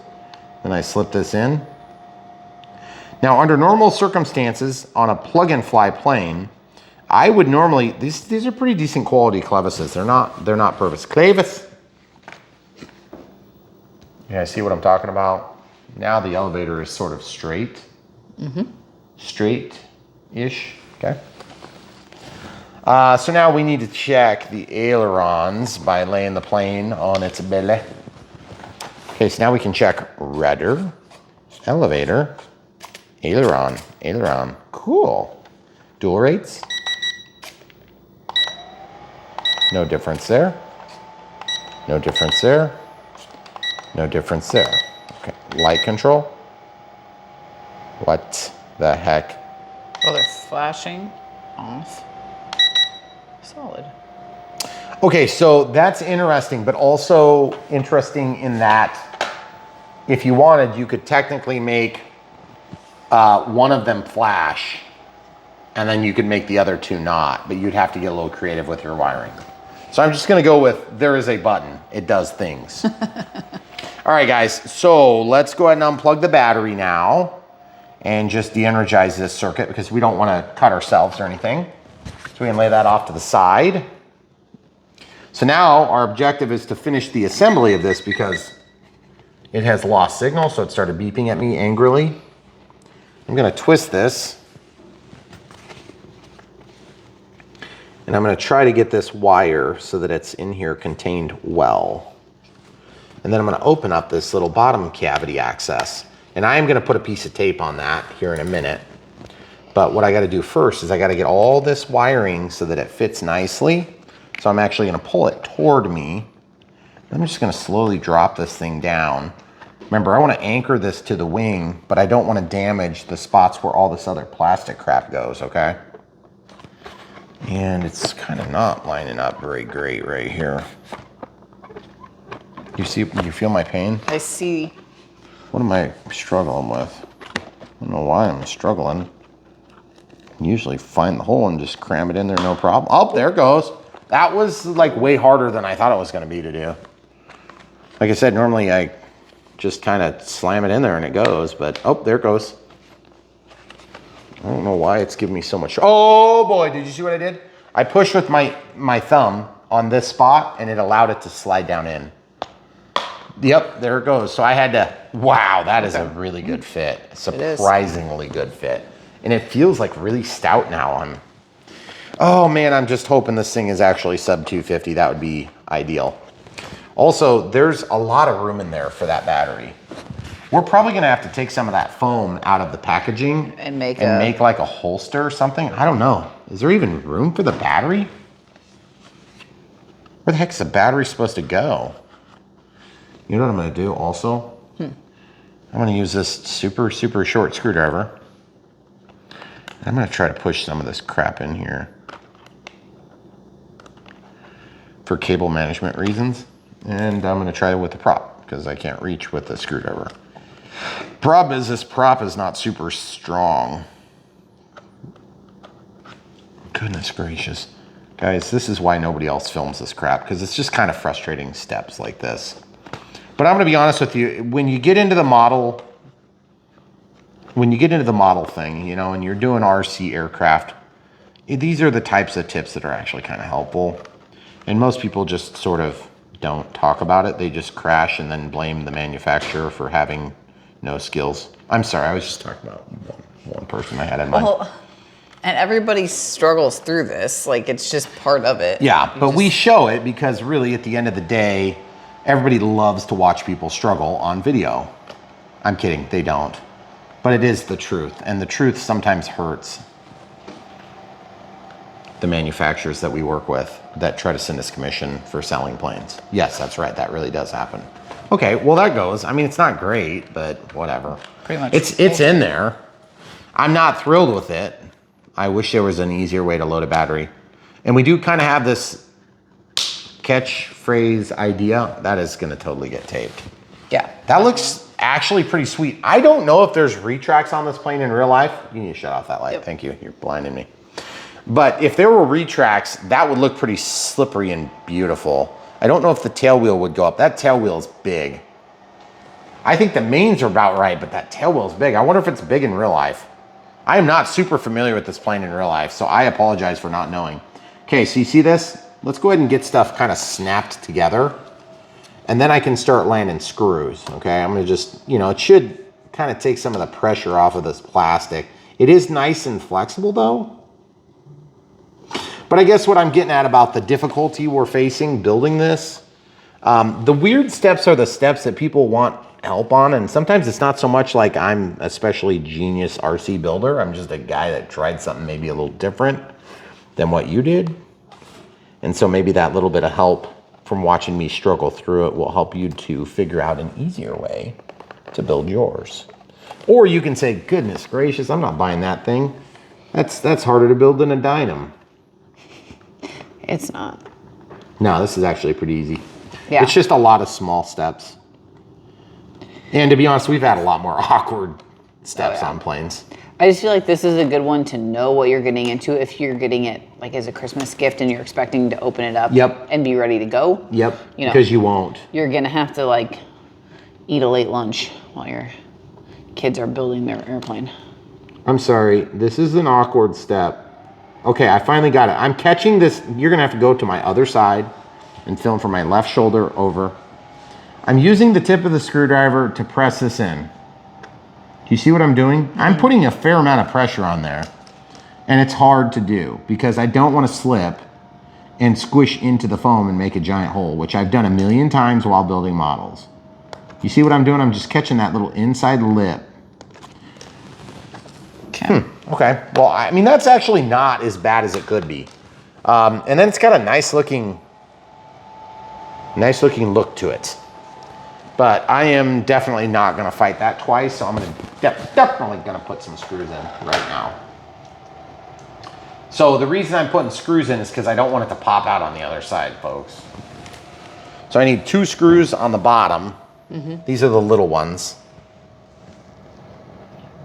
A: Then I slip this in. Now, under normal circumstances, on a plug-and-fly plane, I would normally, these are pretty decent quality clevises. They're not perfect. Clevis. You guys see what I'm talking about? Now the elevator is sort of straight. Straight-ish, okay? So now we need to check the ailerons by laying the plane on its belly. Okay, so now we can check rudder, elevator, aileron. Cool. Dual rates. No difference there. No difference there. No difference there. Okay, light control. What the heck?
B: Oh, they're flashing off. Solid.
A: Okay, so that's interesting, but also interesting in that if you wanted, you could technically make one of them flash, and then you could make the other two not, but you'd have to get a little creative with your wiring. So I'm just gonna go with, there is a button. It does things. All right, guys, so let's go ahead and unplug the battery now and just de-energize this circuit because we don't wanna cut ourselves or anything. So we can lay that off to the side. So now our objective is to finish the assembly of this because it has lost signal, so it started beeping at me angrily. I'm gonna twist this. And I'm gonna try to get this wire so that it's in here contained well. And then I'm gonna open up this little bottom cavity access. And I am gonna put a piece of tape on that here in a minute. But what I gotta do first is I gotta get all this wiring so that it fits nicely. So I'm actually gonna pull it toward me. I'm just gonna slowly drop this thing down. Remember, I wanna anchor this to the wing, but I don't wanna damage the spots where all this other plastic crap goes, okay? And it's kind of not lining up very great right here. You feel my pain?
B: I see.
A: What am I struggling with? I don't know why I'm struggling. Usually find the hole and just cram it in there, no problem. Oh, there it goes. That was like way harder than I thought it was gonna be to do. Like I said, normally I just kind of slam it in there and it goes, but oh, there it goes. I don't know why it's giving me so much. Oh boy, did you see what I did? I pushed with my thumb on this spot and it allowed it to slide down in. Yep, there it goes. So I had to, wow, that is a really good fit. Surprisingly good fit. And it feels like really stout now. Oh man, I'm just hoping this thing is actually sub 250. That would be ideal. Also, there's a lot of room in there for that battery. We're probably gonna have to take some of that foam out of the packaging
B: and make
A: like a holster or something. I don't know. Is there even room for the battery? Where the heck is the battery supposed to go? You know what I'm gonna do also? I'm gonna use this super short screwdriver. I'm gonna try to push some of this crap in here for cable management reasons. And I'm gonna try it with the prop because I can't reach with the screwdriver. Problem is, this prop is not super strong. Goodness gracious. Guys, this is why nobody else films this crap, because it's just kind of frustrating steps like this. But I'm gonna be honest with you, when you get into the model thing, you know, and you're doing RC aircraft, these are the types of tips that are actually kind of helpful. And most people just sort of don't talk about it. They just crash and then blame the manufacturer for having no skills. I'm sorry, I was just talking about one person I had in mind.
B: Well, and everybody struggles through this. Like, it's just part of it.
A: Yeah, but we show it because really at the end of the day, everybody loves to watch people struggle on video. I'm kidding, they don't. But it is the truth, and the truth sometimes hurts the manufacturers that we work with that try to send us commission for selling planes. Yes, that's right, that really does happen. Okay, well that goes. I mean, it's not great, but whatever.
B: Pretty much.
A: It's in there. I'm not thrilled with it. I wish there was an easier way to load a battery. And we do kind of have this catchphrase idea. That is gonna totally get taped.
B: Yeah.
A: That looks actually pretty sweet. I don't know if there's retracts on this plane in real life. You need to shut off that light. Yep. Thank you, you're blinding me. But if there were retracts, that would look pretty slippery and beautiful. I don't know if the tail wheel would go up. That tail wheel is big. I think the mains are about right, but that tail wheel is big. I wonder if it's big in real life. I am not super familiar with this plane in real life, so I apologize for not knowing. Okay, so you see this? Let's go ahead and get stuff kind of snapped together. And then I can start landing screws, okay? I'm gonna just, you know, it should kind of take some of the pressure off of this plastic. It is nice and flexible though. But I guess what I'm getting at about the difficulty we're facing building this, the weird steps are the steps that people want help on, and sometimes it's not so much like I'm especially genius RC builder. I'm just a guy that tried something maybe a little different than what you did. And so maybe that little bit of help from watching me struggle through it will help you to figure out an easier way to build yours. Or you can say, goodness gracious, I'm not buying that thing. That's harder to build than a Dynam.
B: It's not.
A: No, this is actually pretty easy.
B: Yeah.
A: It's just a lot of small steps. And to be honest, we've had a lot more awkward steps on planes.
B: I just feel like this is a good one to know what you're getting into if you're getting it like as a Christmas gift and you're expecting to open it up and be ready to go.
A: Yep,
B: you know,
A: because you won't.
B: You're gonna have to like eat a late lunch while your kids are building their airplane.
A: I'm sorry, this is an awkward step. Okay, I finally got it. I'm catching this. You're gonna have to go to my other side and film from my left shoulder over. I'm using the tip of the screwdriver to press this in. Do you see what I'm doing? I'm putting a fair amount of pressure on there, and it's hard to do because I don't want to slip and squish into the foam and make a giant hole, which I've done a million times while building models. You see what I'm doing? I'm just catching that little inside lip.
B: Okay.
A: Okay, well, I mean, that's actually not as bad as it could be. And then it's got a nice looking look to it. But I am definitely not gonna fight that twice, so I'm definitely gonna put some screws in right now. So the reason I'm putting screws in is because I don't want it to pop out on the other side, folks. So I need 2 screws on the bottom. These are the little ones.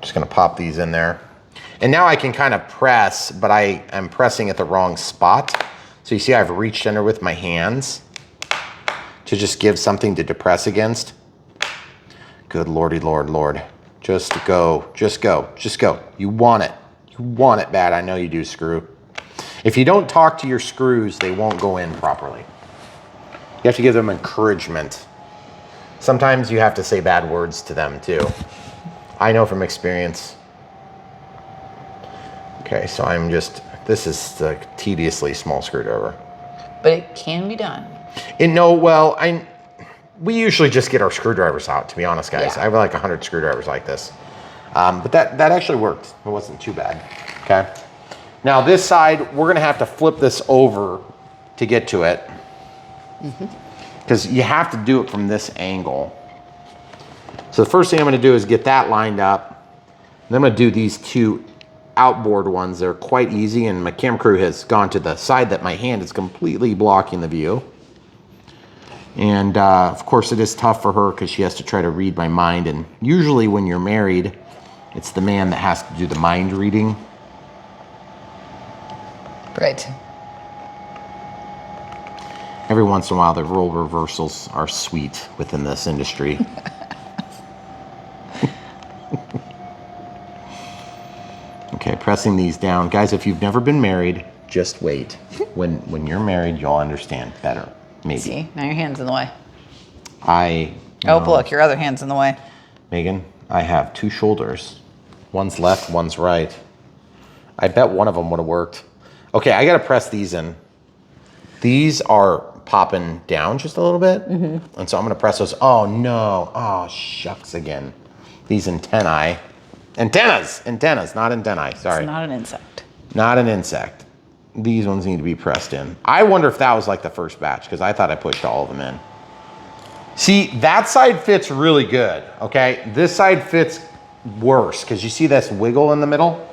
A: Just gonna pop these in there. And now I can kind of press, but I am pressing at the wrong spot. So you see I've reached under with my hands to just give something to depress against. Good lordy lord. Just go, just go, just go. You want it. You want it bad. I know you do, screw. If you don't talk to your screws, they won't go in properly. You have to give them encouragement. Sometimes you have to say bad words to them too. I know from experience. Okay, so this is the tediously small screwdriver.
B: But it can be done.
A: We usually just get our screwdrivers out, to be honest, guys.
B: Yeah.
A: I have like 100 screwdrivers like this. But that actually worked. It wasn't too bad, okay? Now this side, we're gonna have to flip this over to get to it. Because you have to do it from this angle. So the first thing I'm gonna do is get that lined up. And I'm gonna do these 2 outboard ones. They're quite easy, and my camera crew has gone to the side that my hand is completely blocking the view. And of course it is tough for her because she has to try to read my mind, and usually when you're married, it's the man that has to do the mind reading.
B: Right.
A: Every once in a while, the role reversals are sweet within this industry. Okay, pressing these down. Guys, if you've never been married, just wait. When you're married, you'll understand better, maybe.
B: See, now your hand's in the way.
A: Look,
B: your other hand's in the way.
A: Megan, I have 2 shoulders. One's left, one's right. I bet one of them would have worked. Okay, I gotta press these in. These are popping down just a little bit. And so I'm gonna press those. Oh no, oh shucks again. These antennas, not antennae, sorry.
B: It's not an insect.
A: Not an insect. These ones need to be pressed in. I wonder if that was like the first batch, because I thought I pushed all of them in. See, that side fits really good, okay? This side fits worse, because you see this wiggle in the middle?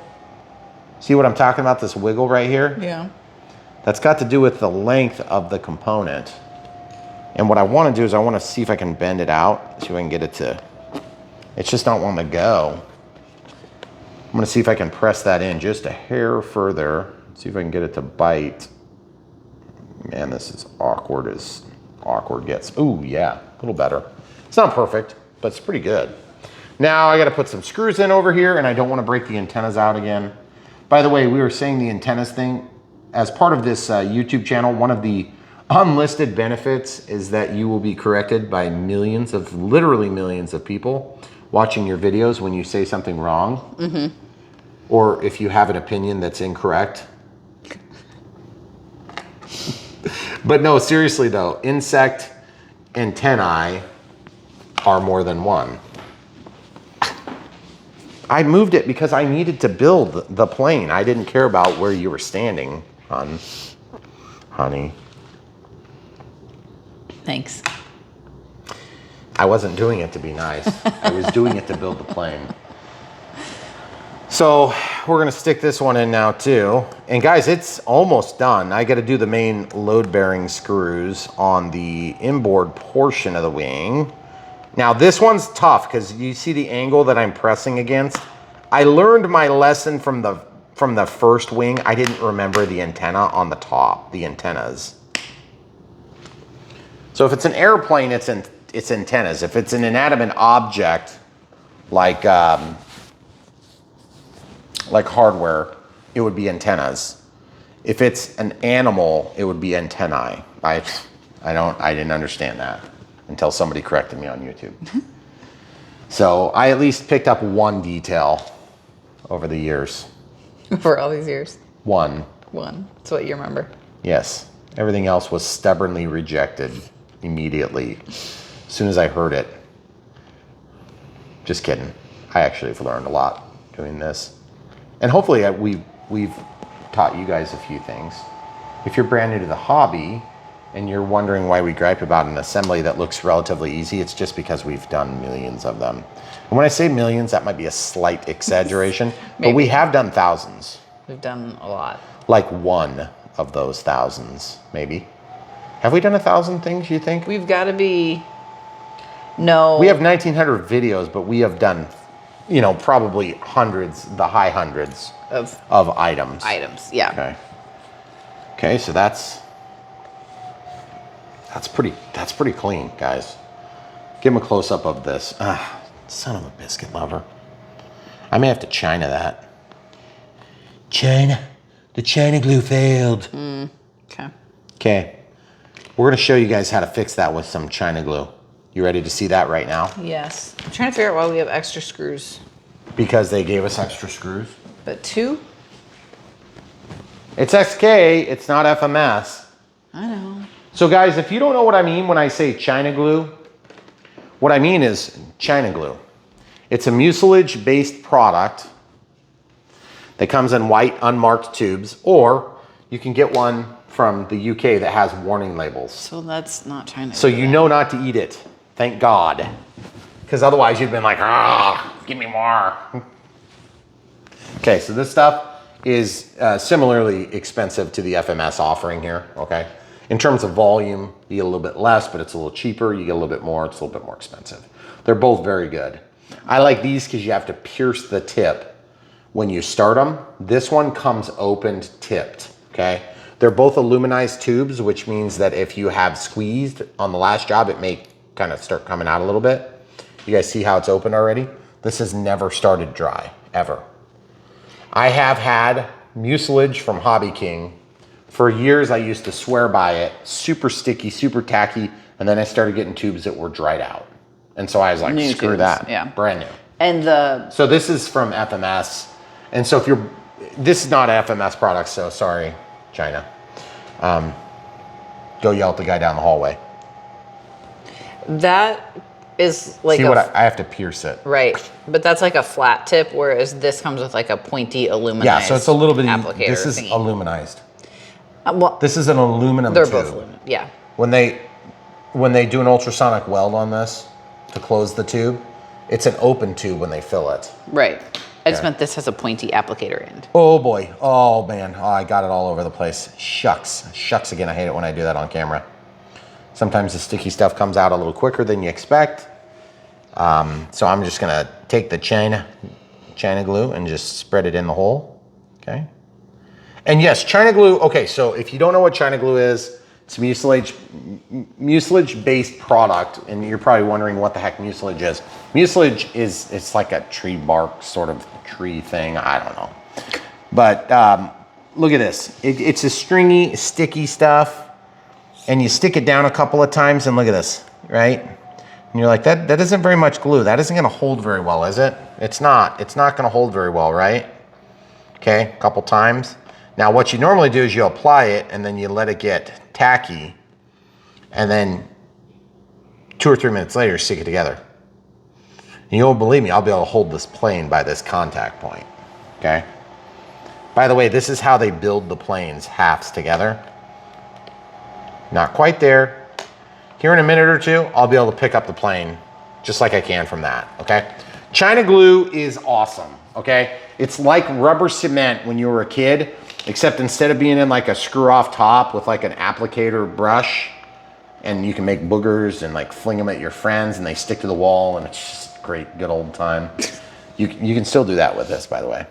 A: See what I'm talking about, this wiggle right here?
B: Yeah.
A: That's got to do with the length of the component. And what I want to do is I want to see if I can bend it out, see if I can get it to, it's just not wanting to go. I'm going to see if I can press that in just a hair further, see if I can get it to bite. Man, this is awkward as awkward gets. Ooh, yeah, a little better. It's not perfect, but it's pretty good. Now I got to put some screws in over here, and I don't want to break the antennas out again. By the way, we were saying the antennas thing. As part of this YouTube channel, one of the unlisted benefits is that you will be corrected by millions of, literally millions of people watching your videos when you say something wrong. Or if you have an opinion that's incorrect. But no, seriously though, insect antennae are more than one. I moved it because I needed to build the plane. I didn't care about where you were standing, honey.
B: Thanks.
A: I wasn't doing it to be nice. I was doing it to build the plane. So we're gonna stick this one in now too. And guys, it's almost done. I gotta do the main load bearing screws on the inboard portion of the wing. Now this one's tough because you see the angle that I'm pressing against. I learned my lesson from the first wing. I didn't remember the antenna on the top, the antennas. So if it's an airplane, it's antennas. If it's an inanimate object, like hardware, it would be antennas. If it's an animal, it would be antennae. I didn't understand that until somebody corrected me on YouTube. So I at least picked up one detail over the years.
B: For all these years?
A: One.
B: That's what you remember.
A: Yes. Everything else was stubbornly rejected immediately as soon as I heard it. Just kidding. I actually have learned a lot doing this. And hopefully we've taught you guys a few things. If you're brand new to the hobby and you're wondering why we gripe about an assembly that looks relatively easy, it's just because we've done millions of them. And when I say millions, that might be a slight exaggeration, but we have done thousands.
B: We've done a lot.
A: Like one of those thousands, maybe. Have we done 1,000 things, you think?
B: We've got to be, no.
A: We have 1,900 videos, but we have done, you know, probably hundreds, the high hundreds of items.
B: Yeah.
A: Okay. Okay, so that's pretty clean, guys. Give them a close up of this. Ah, son of a biscuit lover. I may have to China that. The China glue failed.
B: Okay.
A: Okay. We're gonna show you guys how to fix that with some China glue. You ready to see that right now?
B: Yes. I'm trying to figure out why we have extra screws.
A: Because they gave us extra screws.
B: But 2?
A: It's XK, it's not FMS.
B: I know.
A: So guys, if you don't know what I mean when I say China glue, what I mean is China glue. It's a mucilage-based product that comes in white unmarked tubes, or you can get one from the UK that has warning labels.
B: So that's not China.
A: So you know not to eat it, thank God. Because otherwise you'd been like, give me more. Okay, so this stuff is similarly expensive to the FMS offering here, okay? In terms of volume, you get a little bit less, but it's a little cheaper. You get a little bit more, it's a little bit more expensive. They're both very good. I like these because you have to pierce the tip when you start them. This one comes opened tipped, okay? They're both aluminized tubes, which means that if you have squeezed on the last job, it may kind of start coming out a little bit. You guys see how it's open already? This has never started dry, ever. I have had mucilage from Hobby King. For years, I used to swear by it. Super sticky, super tacky. And then I started getting tubes that were dried out. And so I was like, screw
B: tubes,
A: that.
B: yeah.
A: Brand new.
B: And
A: so this is from FMS. And so this is not an FMS product, so sorry, China. Go yell at the guy down the hallway.
B: that is like
A: See what I have to pierce it.
B: right, but that's like a flat tip, whereas this comes with like a pointy aluminized.
A: Yeah, so it's a little bit,
B: applicator
A: this is
B: thingy.
A: aluminized.
B: Well,
A: This is an aluminum
B: they're
A: tube.
B: both aluminum. Yeah.
A: When they do an ultrasonic weld on this to close the tube, it's an open tube when they fill it.
B: Right. I just
A: Okay.
B: meant this has a pointy applicator end.
A: Oh boy, oh man, oh, I got it all over the place. Shucks again, I hate it when I do that on camera. Sometimes the sticky stuff comes out a little quicker than you expect. So I'm just gonna take the China glue and just spread it in the hole, okay? And yes, China glue, okay, so if you don't know what China glue is, It's mucilage-based product, and you're probably wondering what the heck mucilage is. Mucilage is, it's like a tree bark sort of tree thing. I don't know. But look at this. It's a stringy, sticky stuff, and you stick it down a couple of times, and look at this, right? And you're like, that isn't very much glue. That isn't gonna hold very well, is it? It's not gonna hold very well, right? Okay, a couple times. Now what you normally do is you apply it and then you let it get tacky, and then 2 or 3 minutes later, stick it together. And you won't believe me, I'll be able to hold this plane by this contact point, okay? By the way, this is how they build the planes, halves together. Not quite there. Here in a minute or two, I'll be able to pick up the plane just like I can from that, okay? China glue is awesome, okay? It's like rubber cement when you were a kid, except instead of being in like a screw off top with like an applicator brush, and you can make boogers and like fling them at your friends and they stick to the wall, and it's just great, good old time. You can still do that with this, by the way.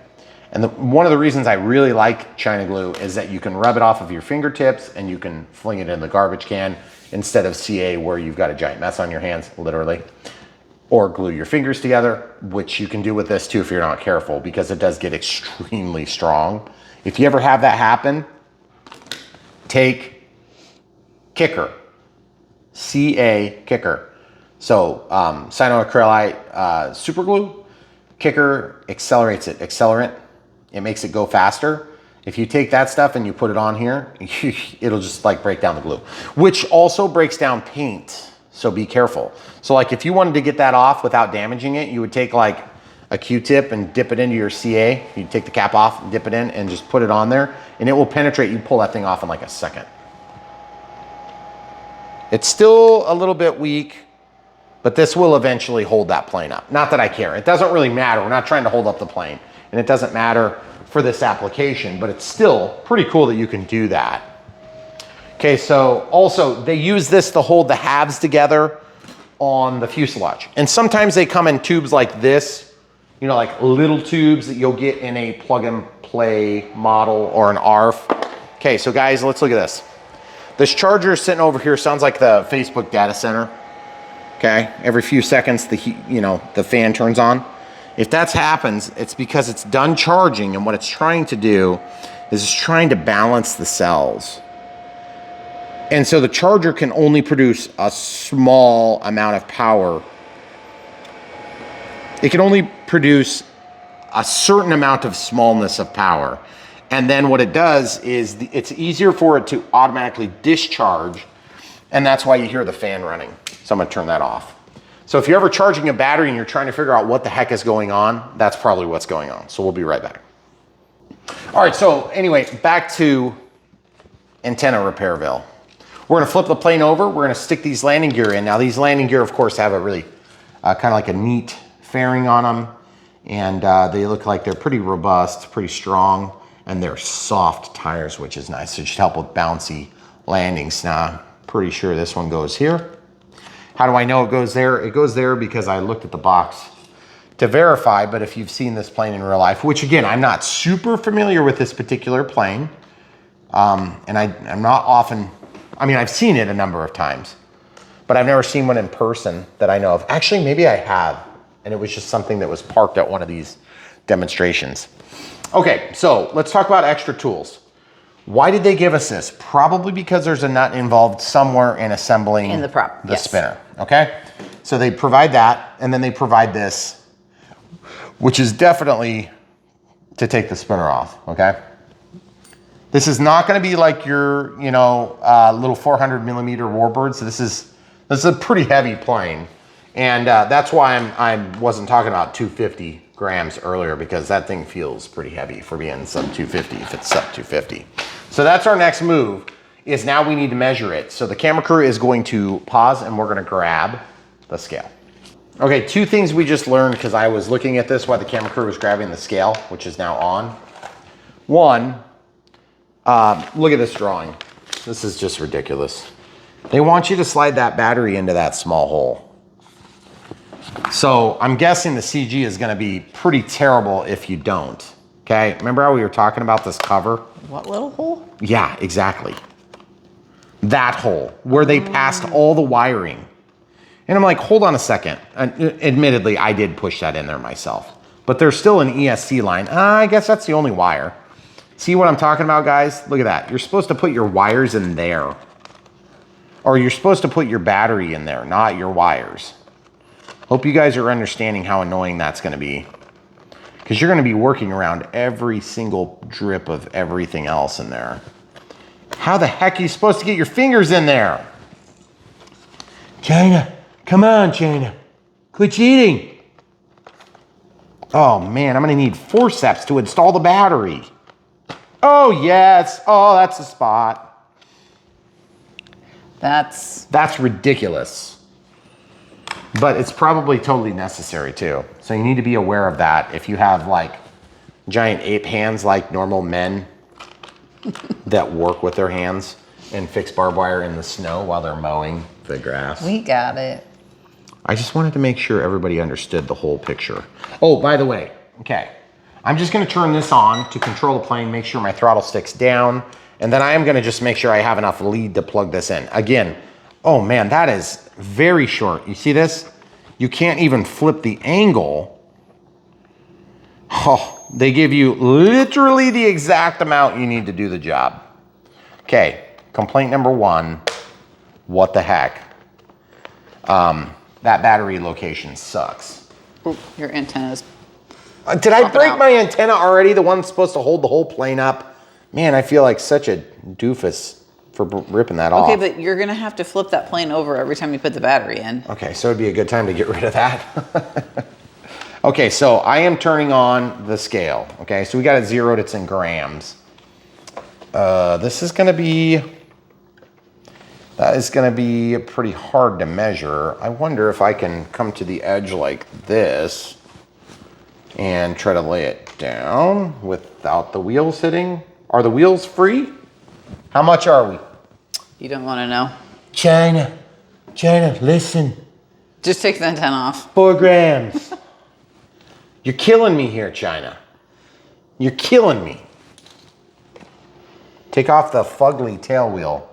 A: And one of the reasons I really like China glue is that you can rub it off of your fingertips and you can fling it in the garbage can instead of CA where you've got a giant mess on your hands, literally. Or glue your fingers together, which you can do with this too if you're not careful, because it does get extremely strong. If you ever have that happen, take Kicker, CA Kicker. So cyanoacrylate super glue, Kicker accelerates it, accelerant. It makes it go faster. If you take that stuff and you put it on here, it'll just like break down the glue, which also breaks down paint. So be careful. So like if you wanted to get that off without damaging it, you would take like a Q-tip and dip it into your CA. You take the cap off, and dip it in, and just put it on there, and it will penetrate. You pull that thing off in like a second. It's still a little bit weak, but this will eventually hold that plane up. Not that I care. It doesn't really matter. We're not trying to hold up the plane, and it doesn't matter for this application, but it's still pretty cool that you can do that. Okay, so also they use this to hold the halves together on the fuselage. And sometimes they come in tubes like this, you know, like little tubes that you'll get in a plug and play model or an ARF. Okay, so guys, let's look at this. This charger sitting over here sounds like the Facebook data center. Okay, every few seconds the heat, you know, the fan turns on. If that happens, it's because it's done charging, and what it's trying to do is it's trying to balance the cells. And so the charger can only produce a small amount of power. It can only produce a certain amount of smallness of power. And then what it does is it's easier for it to automatically discharge, and that's why you hear the fan running. So I'm gonna turn that off. So if you're ever charging a battery and you're trying to figure out what the heck is going on, that's probably what's going on. So we'll be right back. All right, so anyway, back to antenna repairville. We're gonna flip the plane over. We're gonna stick these landing gear in. Now these landing gear, of course, have a really kind of like a neat fairing on them. And they look like they're pretty robust, pretty strong, and they're soft tires, which is nice. So it should help with bouncy landings. Now, I'm pretty sure this one goes here. How do I know it goes there? It goes there because I looked at the box to verify, but if you've seen this plane in real life, which again, I'm not super familiar with this particular plane, and I'm not often, I mean, I've seen it a number of times, but I've never seen one in person that I know of. Actually, maybe I have, and it was just something that was parked at one of these demonstrations. Okay, so let's talk about extra tools. Why did they give us this? Probably because there's a nut involved somewhere in assembling
B: in the prop,
A: the spinner, okay? So they provide that, and then they provide this, which is definitely to take the spinner off, okay? This is not gonna be like your, you know, little 400 millimeter warbird. So this is a pretty heavy plane. And that's why I wasn't talking about 250 grams earlier, because that thing feels pretty heavy for being sub 250 if it's sub 250. So that's our next move, is now we need to measure it. So the camera crew is going to pause and we're gonna grab the scale. Okay, two things we just learned, because I was looking at this while the camera crew was grabbing the scale, which is now on. One, look at this drawing. This is just ridiculous. They want you to slide that battery into that small hole. So I'm guessing the CG is gonna be pretty terrible if you don't, okay? Remember how we were talking about this cover?
B: What little hole?
A: Yeah, exactly. That hole where they passed all the wiring. And I'm like, hold on a second. Admittedly, I did push that in there myself, but there's still an ESC line. I guess that's the only wire. See what I'm talking about, guys? Look at that. You're supposed to put your wires in there, or you're supposed to put your battery in there, not your wires. Hope you guys are understanding how annoying that's going to be, because you're going to be working around every single drip of everything else in there. How the heck are you supposed to get your fingers in there? China, come on, China. Quit cheating. Oh man, I'm gonna need forceps to install the battery. Oh yes, oh, that's the spot.
B: That's
A: ridiculous. But it's probably totally necessary too. So you need to be aware of that if you have like giant ape hands like normal men that work with their hands and fix barbed wire in the snow while they're mowing the grass.
B: We got it.
A: I just wanted to make sure everybody understood the whole picture. Oh, by the way, okay. I'm just gonna turn this on to control the plane, make sure my throttle sticks down, and then I am gonna just make sure I have enough lead to plug this in. Again, oh man, that is very short. You see this? You can't even flip the angle. Oh, they give you literally the exact amount you need to do the job. Okay, complaint number one, what the heck? That battery location sucks.
B: Ooh, your antenna's.
A: Did I break my antenna already? The one that's supposed to hold the whole plane up? Man, I feel like such a doofus for ripping that off.
B: Okay, but you're gonna have to flip that plane over every time you put the battery in.
A: Okay, so it'd be a good time to get rid of that. Okay, so I am turning on the scale. Okay, so we got it zeroed, it's in grams. This is gonna be, that is gonna be pretty hard to measure. I wonder if I can come to the edge like this and try to lay it down without the wheels hitting. Are the wheels free? How much are we?
B: You don't wanna know.
A: China, listen.
B: Just take the antenna off.
A: 4 grams. You're killing me here, China. You're killing me. Take off the fugly tail wheel.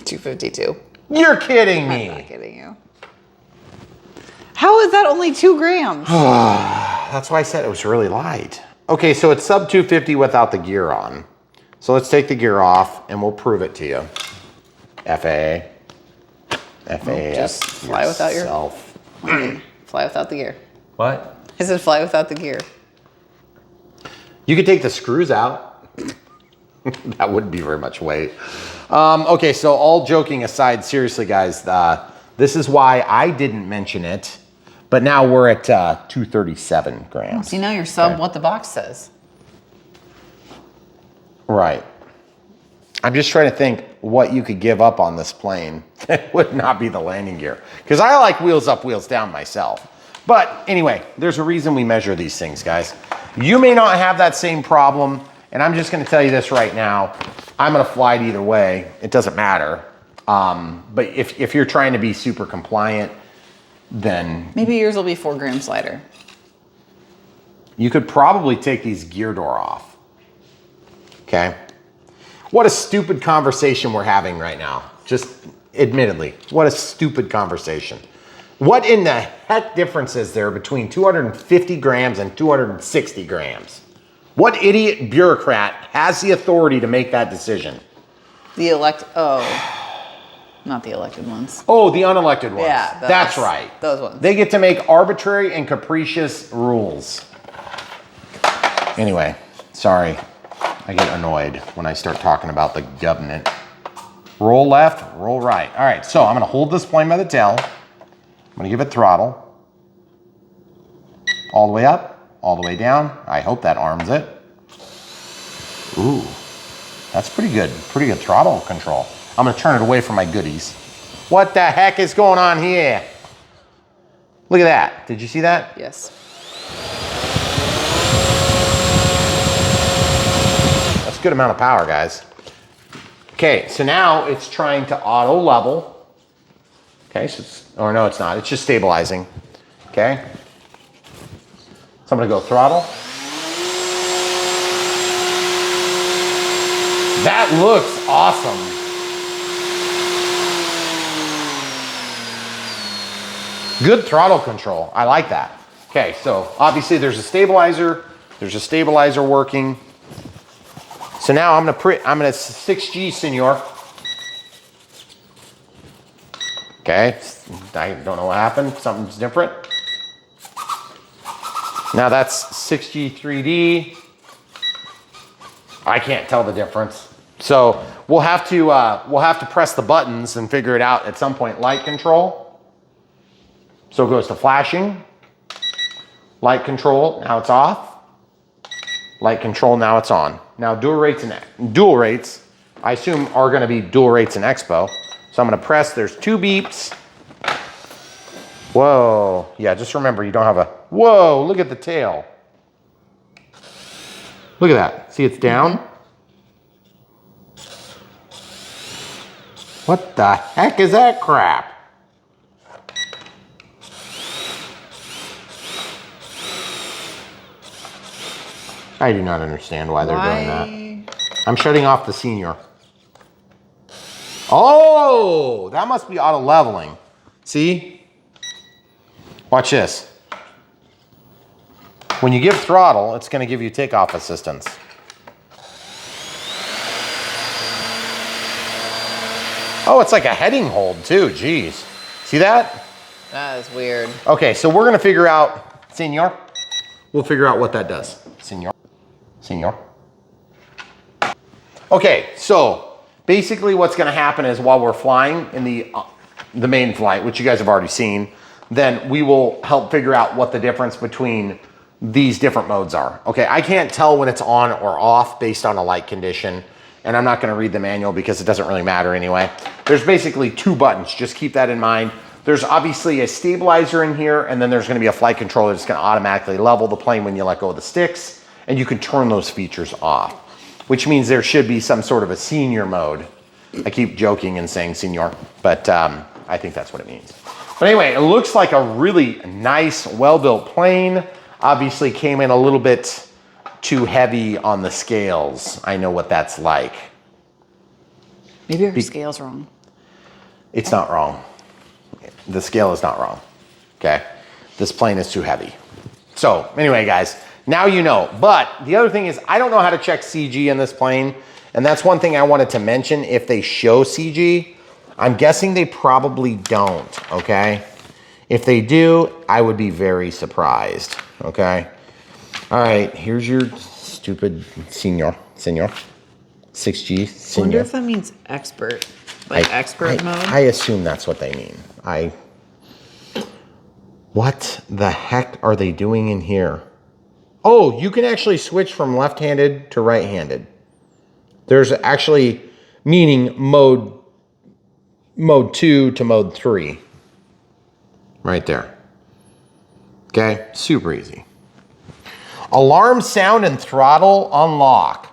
B: 252.
A: You're kidding me.
B: I'm not kidding you. How is that only 2 grams?
A: That's why I said it was really light. Okay, so it's sub 250 without the gear on. So let's take the gear off and we'll prove it to you. FAA.
B: Just fly without yourself. Fly without the gear.
A: What?
B: I said fly without the gear.
A: You could take the screws out. That wouldn't be very much weight. Okay, so all joking aside, seriously guys, this is why I didn't mention it, but now we're at 237 grams.
B: See, now you're sub what the box says.
A: Right. I'm just trying to think what you could give up on this plane that would not be the landing gear. Because I like wheels up, wheels down myself. But anyway, there's a reason we measure these things, guys. You may not have that same problem, and I'm just gonna tell you this right now. I'm gonna fly it either way. It doesn't matter. But if you're trying to be super compliant, then
B: maybe yours will be 4 grams lighter.
A: You could probably take these gear door off. Okay. What a stupid conversation we're having right now. Just admittedly, what a stupid conversation. What in the heck difference is there between 250 grams and 260 grams? What idiot bureaucrat has the authority to make that decision?
B: Not the elected ones.
A: Oh, the unelected ones.
B: Yeah,
A: that's right.
B: Those ones.
A: They get to make arbitrary and capricious rules. Anyway, sorry. I get annoyed when I start talking about the government. Roll left, roll right. All right, so I'm gonna hold this plane by the tail. I'm gonna give it throttle. All the way up, all the way down. I hope that arms it. Ooh, that's pretty good throttle control. I'm gonna turn it away from my goodies. What the heck is going on here? Look at that, did you see that?
B: Yes.
A: That's a good amount of power, guys. Okay, so now it's trying to auto level. Okay, so or no, it's not. It's just stabilizing. Okay. So I'm gonna go throttle. That looks awesome. Good throttle control. I like that. Okay, so obviously there's a stabilizer. There's a stabilizer working. So now I'm gonna 6G, senor. Okay, I don't know what happened. Something's different. Now that's 6G 3D. I can't tell the difference. So we'll have to press the buttons and figure it out at some point. Light control. So it goes to flashing. Light control, now it's off. Light control, now it's on. Now dual rates, I assume are gonna be dual rates in Expo. So I'm gonna press, there's 2 beeps. Whoa, yeah, just remember you don't have a, whoa, look at the tail. Look at that, see it's down? What the heck is that crap? I do not understand why they're doing that. I'm shutting off the senior. Oh, that must be auto leveling. See? Watch this. When you give throttle, it's gonna give you takeoff assistance. Oh, it's like a heading hold too, geez. See that?
B: That is weird.
A: Okay, so we're gonna figure out, senor, we'll figure out what that does. Senor, senor. Okay, so basically what's gonna happen is while we're flying in the main flight, which you guys have already seen, then we will help figure out what the difference between these different modes are. Okay, I can't tell when it's on or off based on a light condition, and I'm not gonna read the manual because it doesn't really matter anyway. There's basically 2 buttons, just keep that in mind. There's obviously a stabilizer in here, and then there's gonna be a flight controller that's gonna automatically level the plane when you let go of the sticks, and you can turn those features off, which means there should be some sort of a senior mode. I keep joking and saying senior, but I think that's what it means. But anyway, it looks like a really nice, well-built plane. Obviously came in a little bit too heavy on the scales. I know what that's like.
B: Maybe our scale's wrong.
A: It's not wrong. The scale is not wrong, okay? This plane is too heavy. So anyway, guys, now you know. But the other thing is I don't know how to check CG in this plane. And that's one thing I wanted to mention. If they show CG, I'm guessing they probably don't, okay? If they do, I would be very surprised, okay? All right, here's your stupid senor. 6G,
B: I
A: senor.
B: wonder if that means expert, like expert mode.
A: I assume that's what they mean. What the heck are they doing in here? Oh, you can actually switch from left-handed to right-handed. There's actually meaning mode 2 to mode 3. Right there. Okay, super easy. Alarm sound and throttle unlock.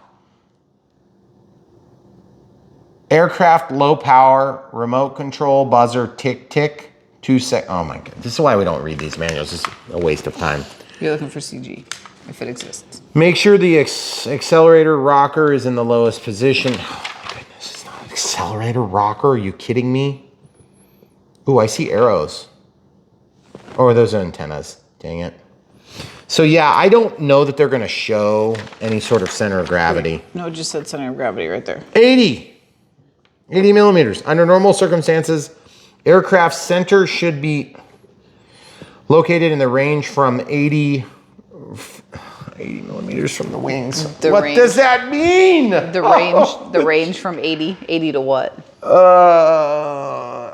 A: Aircraft low power, remote control, buzzer, tick, tick, 2 sec. Oh my God, this is why we don't read these manuals. This is a waste of time.
B: You're looking for CG, if it exists.
A: Make sure the accelerator rocker is in the lowest position. Oh my goodness, it's not an accelerator rocker. Are you kidding me? Ooh, I see arrows. Oh, those are antennas. Dang it. So yeah, I don't know that they're gonna show any sort of center of gravity.
B: No, it just said center of gravity right there.
A: 80 millimeters. Under normal circumstances, aircraft center should be located in the range from 80 millimeters from the wings. What does that mean?
B: The range from 80 to what?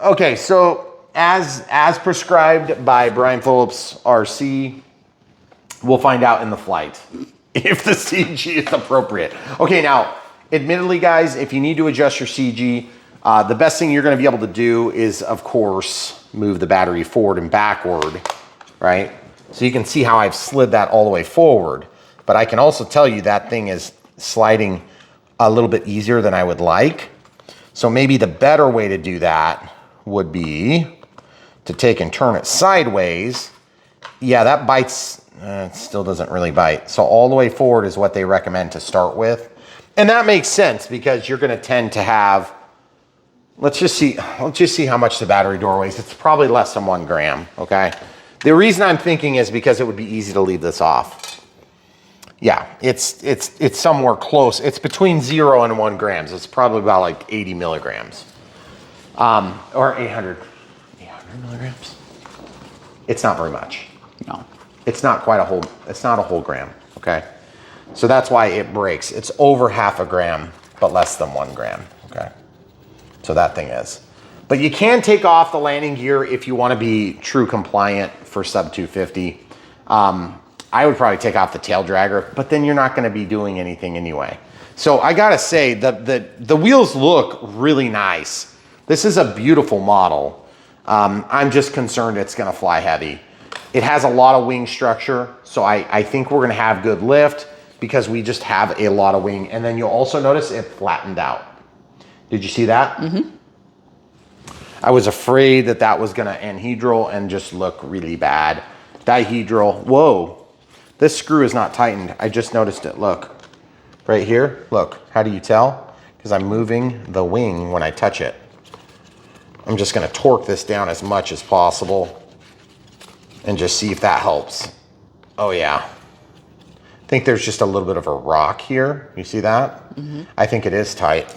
A: Okay, so as prescribed by Brian Phillips, RC, we'll find out in the flight if the CG is appropriate. Okay, now, admittedly, guys, if you need to adjust your CG, the best thing you're gonna be able to do is, of course, move the battery forward and backward, right? So you can see how I've slid that all the way forward. But I can also tell you that thing is sliding a little bit easier than I would like. So maybe the better way to do that would be to take and turn it sideways. Yeah, that bites, it still doesn't really bite. So all the way forward is what they recommend to start with. And that makes sense because you're gonna tend to have let's just see how much the battery door weighs. It's probably less than 1 gram, okay? The reason I'm thinking is because it would be easy to leave this off. Yeah, it's somewhere close. It's between 0 and 1 grams. It's probably about like 80 milligrams. Or 800 milligrams. It's not very much.
B: No.
A: It's not quite a whole, it's not a whole gram, okay? So that's why it breaks. It's over half a gram, but less than 1 gram, okay? So that thing is. But you can take off the landing gear if you want to be true compliant for sub 250. I would probably take off the tail dragger, but then you're not going to be doing anything anyway. So I gotta say, the wheels look really nice. This is a beautiful model. I'm just concerned it's going to fly heavy. It has a lot of wing structure, so I think we're going to have good lift because we just have a lot of wing. And then you'll also notice it flattened out. Did you see that? Mm-hmm. I was afraid that that was going to anhedral and just look really bad. Dihedral, whoa, this screw is not tightened. I just noticed it, look. Right here, look, how do you tell? Because I'm moving the wing when I touch it. I'm just going to torque this down as much as possible and just see if that helps. Oh yeah. I think there's just a little bit of a rock here. You see that? Mm-hmm. I think it is tight.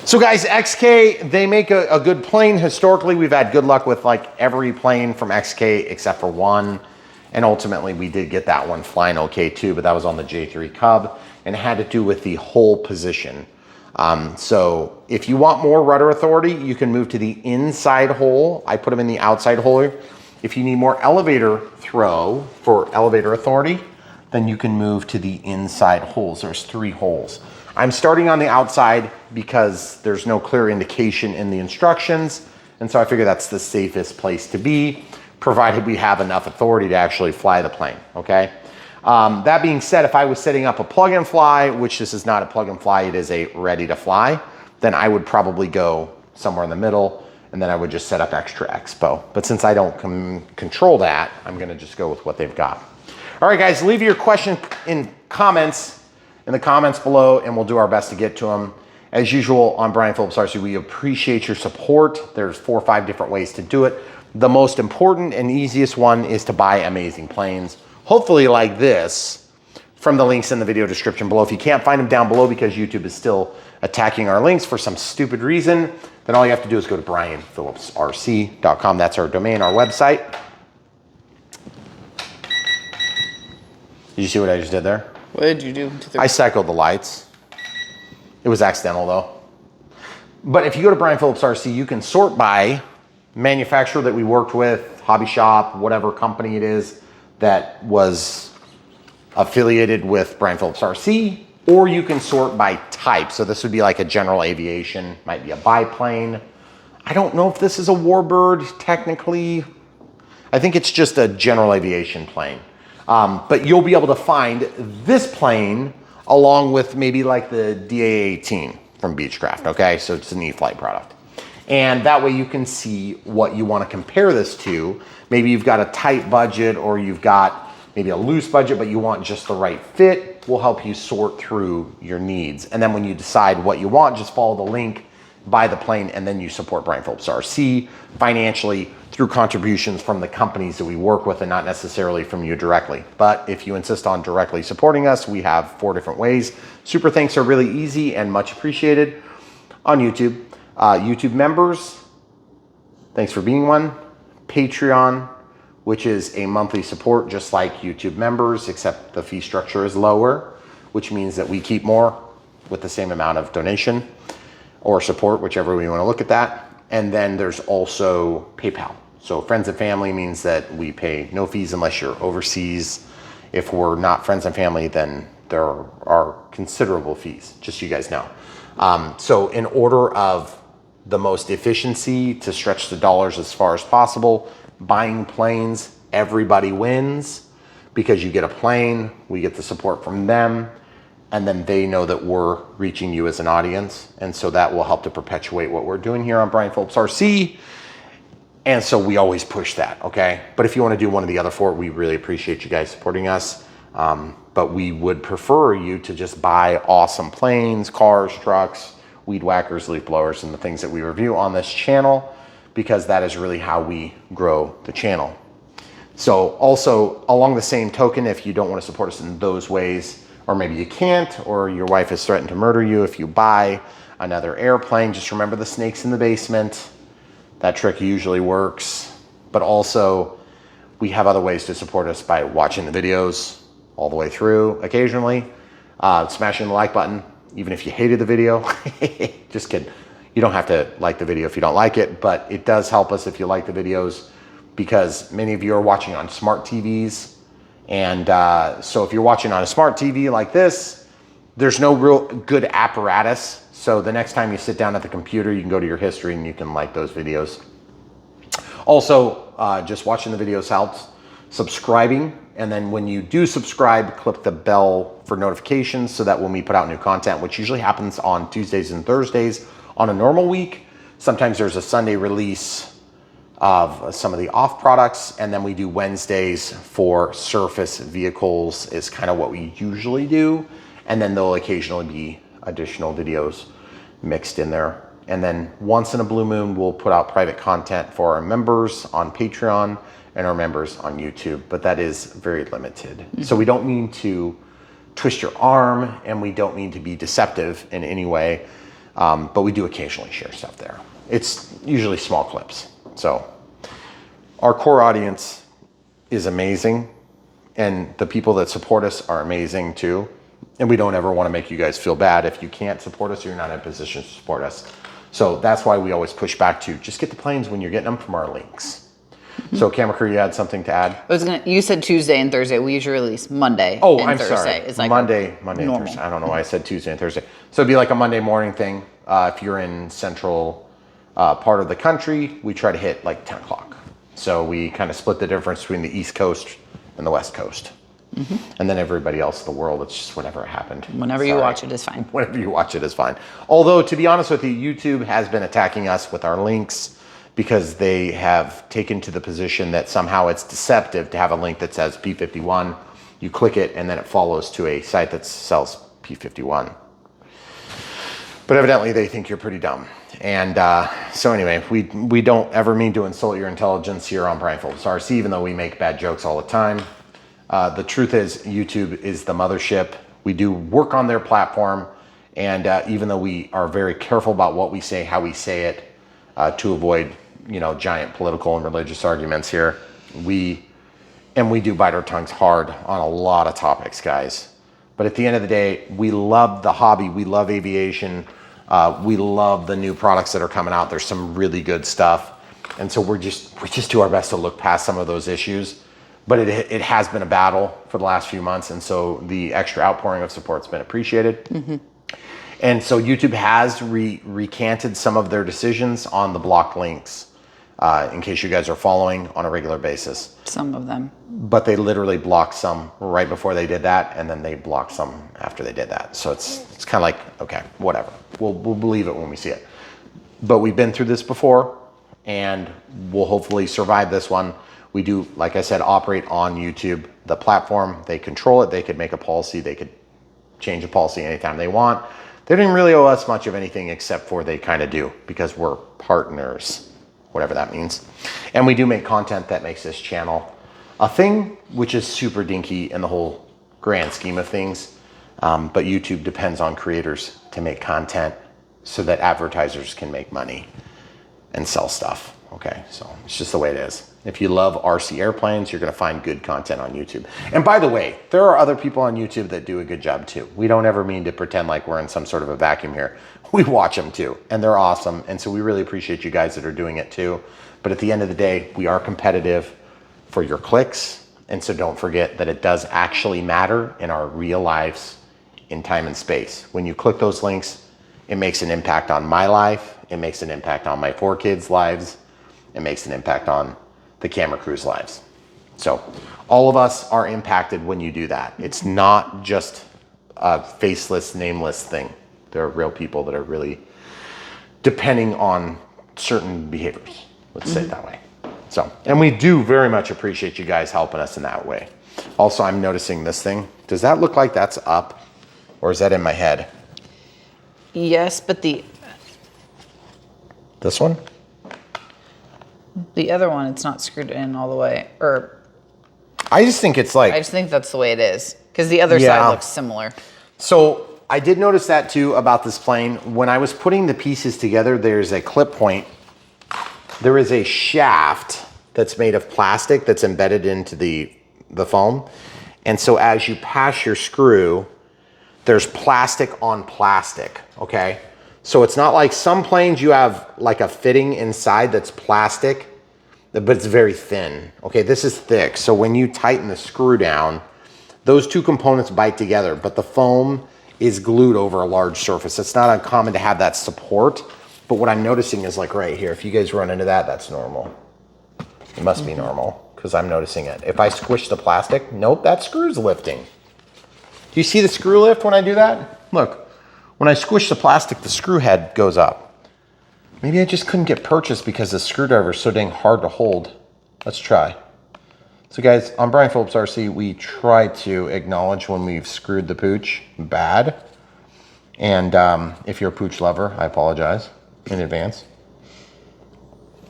A: So guys, XK, they make a good plane. Historically, we've had good luck with like every plane from XK except for one. And ultimately we did get that one flying okay too, but that was on the J3 Cub and it had to do with the whole position. So if you want more rudder authority, you can move to the inside hole. I put them in the outside hole. If you need more elevator throw for elevator authority, then you can move to the inside holes. There's 3 holes. I'm starting on the outside because there's no clear indication in the instructions. And so I figure that's the safest place to be, provided we have enough authority to actually fly the plane, okay? That being said, if I was setting up a plug and fly, which this is not a plug and fly, it is a ready to fly, then I would probably go somewhere in the middle and then I would just set up extra expo. But since I don't control that, I'm gonna just go with what they've got. All right, guys, leave your question in the comments below and we'll do our best to get to them. As usual on Brian Phillips RC, we appreciate your support. There's 4 or 5 different ways to do it. The most important and easiest one is to buy amazing planes, hopefully like this, from the links in the video description below. If you can't find them down below because YouTube is still attacking our links for some stupid reason, then all you have to do is go to brianphillipsrc.com. That's our domain, our website. Did you see what I just did there?
B: What did you do?
A: I cycled the lights. It was accidental though. But if you go to Brian Phillips RC, you can sort by manufacturer that we worked with, hobby shop, whatever company it is that was affiliated with Brian Phillips RC, or you can sort by type. So this would be like a general aviation, might be a biplane. I don't know if this is a warbird technically. I think it's just a general aviation plane. But you'll be able to find this plane along with maybe like the DA-18 from Beechcraft, okay? So it's an E-Flight product. And that way you can see what you want to compare this to. Maybe you've got a tight budget or you've got maybe a loose budget, but you want just the right fit. We'll help you sort through your needs. And then when you decide what you want, just follow the link, buy the plane, and then you support Brian Phillips RC financially through contributions from the companies that we work with and not necessarily from you directly. But if you insist on directly supporting us, we have 4 different ways. Super thanks are really easy and much appreciated on YouTube. YouTube members, thanks for being one. Patreon, which is a monthly support just like YouTube members, except the fee structure is lower, which means that we keep more with the same amount of donation or support, whichever way you want to look at that. And then there's also PayPal. So friends and family means that we pay no fees unless you're overseas. If we're not friends and family, then there are considerable fees, just so you guys know. So in order of the most efficiency to stretch the dollars as far as possible, buying planes, everybody wins because you get a plane, we get the support from them, and then they know that we're reaching you as an audience. And so that will help to perpetuate what we're doing here on Brian Phillips RC. And so we always push that, okay? But if you want to do one of the other 4, we really appreciate you guys supporting us. But we would prefer you to just buy awesome planes, cars, trucks, weed whackers, leaf blowers, and the things that we review on this channel, because that is really how we grow the channel. So also along the same token, if you don't want to support us in those ways, or maybe you can't, or your wife has threatened to murder you if you buy another airplane, just remember the snakes in the basement. That trick usually works. But also we have other ways to support us by watching the videos all the way through occasionally, smashing the like button, even if you hated the video. Just kidding. You don't have to like the video if you don't like it, but it does help us if you like the videos, because many of you are watching on smart TVs. And so if you're watching on a smart TV like this, there's no real good apparatus. So the next time you sit down at the computer, you can go to your history and you can like those videos. Also, just watching the videos helps. Subscribing, and then when you do subscribe, click the bell for notifications so that when we put out new content, which usually happens on Tuesdays and Thursdays on a normal week, sometimes there's a Sunday release of some of the off products, and then we do Wednesdays for surface vehicles is kind of what we usually do, and then there'll occasionally be additional videos mixed in there. And then once in a blue moon, we'll put out private content for our members on Patreon and our members on YouTube, but that is very limited. So we don't mean to twist your arm, and we don't mean to be deceptive in any way, but we do occasionally share stuff there. It's usually small clips. So our core audience is amazing, and the people that support us are amazing too. And we don't ever want to make you guys feel bad if you can't support us or you're not in a position to support us. So that's why we always push back to just get the planes when you're getting them from our links. So Camera Crew, you had something to add?
B: You said Tuesday and Thursday. We usually release Monday.
A: Oh,
B: and
A: I'm
B: Thursday.
A: sorry.
B: It's like
A: Monday and
B: normal.
A: Thursday. I don't know why I said Tuesday and Thursday. So it'd be like a Monday morning thing. If you're in central part of the country, we try to hit like 10 o'clock. So we kind of split the difference between the East Coast and the West Coast. And then everybody else in the world, it's just whenever it happened.
B: Whenever you watch it is fine.
A: Whenever you watch it is fine. Although, to be honest with you, YouTube has been attacking us with our links because they have taken to the position that somehow it's deceptive to have a link that says P51. You click it and then it follows to a site that sells P51. But evidently they think you're pretty dumb. And so anyway, we don't ever mean to insult your intelligence here on Brian Phillips RC, even though we make bad jokes all the time. The truth is YouTube is the mothership. We do work on their platform. And even though we are very careful about what we say, how we say it, to avoid, giant political and religious arguments here, we do bite our tongues hard on a lot of topics, guys. But at the end of the day, we love the hobby. We love aviation. We love the new products that are coming out. There's some really good stuff. And so we just do our best to look past some of those issues. But it has been a battle for the last few months. And so the extra outpouring of support's been appreciated. And so YouTube has recanted some of their decisions on the blocked links, in case you guys are following on a regular basis.
B: Some of them.
A: But they literally blocked some right before they did that, and then they blocked some after they did that. So it's kind of like, okay, whatever. We'll believe it when we see it. But we've been through this before, and we'll hopefully survive this one. We do, like I said, operate on YouTube, the platform. They control it. They could make a policy. They could change a policy anytime they want. They didn't really owe us much of anything, except for they kind of do, because we're partners, whatever that means. And we do make content that makes this channel a thing, which is super dinky in the whole grand scheme of things. But YouTube depends on creators to make content so that advertisers can make money and sell stuff. Okay, so it's just the way it is. If you love RC airplanes, you're going to find good content on YouTube. And by the way, there are other people on YouTube that do a good job too. We don't ever mean to pretend like we're in some sort of a vacuum here. We watch them too, and they're awesome. And so we really appreciate you guys that are doing it too. But at the end of the day, we are competitive for your clicks. And so don't forget that it does actually matter in our real lives in time and space. When you click those links, it makes an impact on my life. It makes an impact on my 4 kids' lives. It makes an impact on the camera crew's lives. So all of us are impacted when you do that. It's not just a faceless, nameless thing. There are real people that are really depending on certain behaviors. Let's say it that way. So, and we do very much appreciate you guys helping us in that way. Also, I'm noticing this thing. Does that look like that's up, or is that in my head?
B: Yes, but
A: This one?
B: The other one, it's not screwed in all the way. Or
A: I just think it's like...
B: I just think that's the way it is. Because the other side looks similar.
A: So I did notice that too about this plane. When I was putting the pieces together, there's a clip point. There is a shaft that's made of plastic that's embedded into the foam. And so as you pass your screw, there's plastic on plastic, okay? So it's not like some planes you have like a fitting inside that's plastic, but it's very thin. Okay, this is thick. So when you tighten the screw down, those two components bite together, but the foam is glued over a large surface. It's not uncommon to have that support, but what I'm noticing is like right here, if you guys run into that, that's normal. It must be normal because I'm noticing it. If I squish the plastic, nope, that screw's lifting. Do you see the screw lift when I do that? Look. When I squish the plastic, the screw head goes up. Maybe I just couldn't get purchased because the screwdriver is so dang hard to hold. Let's try. So guys, on Brian Phillips RC, we try to acknowledge when we've screwed the pooch bad. And if you're a pooch lover, I apologize in advance.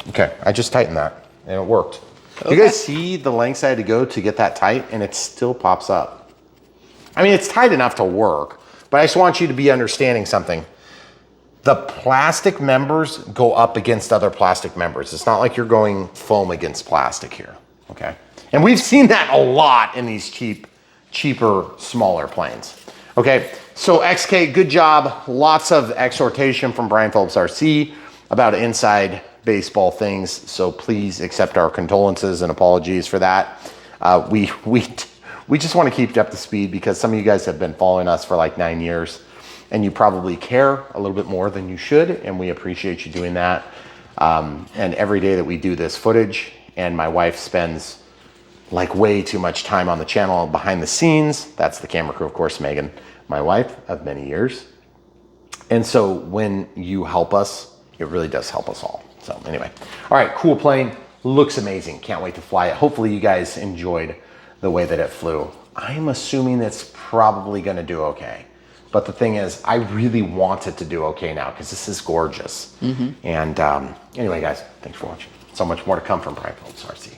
A: Okay, I just tightened that and it worked. Okay. You guys see the lengths I had to go to get that tight and it still pops up. I mean, it's tight enough to work. But I just want you to be understanding something. The plastic members go up against other plastic members. It's not like you're going foam against plastic here, okay? And we've seen that a lot in these cheaper, smaller planes. Okay, so XK, good job. Lots of exhortation from Brian Phillips RC about inside baseball things. So please accept our condolences and apologies for that. We just want to keep you up to speed because some of you guys have been following us for like 9 years and you probably care a little bit more than you should, and we appreciate you doing that. And every day that we do this footage, and my wife spends like way too much time on the channel behind the scenes. That's the camera crew, of course, Megan, my wife of many years. And so when you help us, it really does help us all. So anyway, all right, cool plane, looks amazing. Can't wait to fly it. Hopefully you guys enjoyed the way that it flew. I'm assuming it's probably gonna do okay. But the thing is, I really want it to do okay now because this is gorgeous. And anyway, guys, thanks for watching. So much more to come from Brian Phillips RC.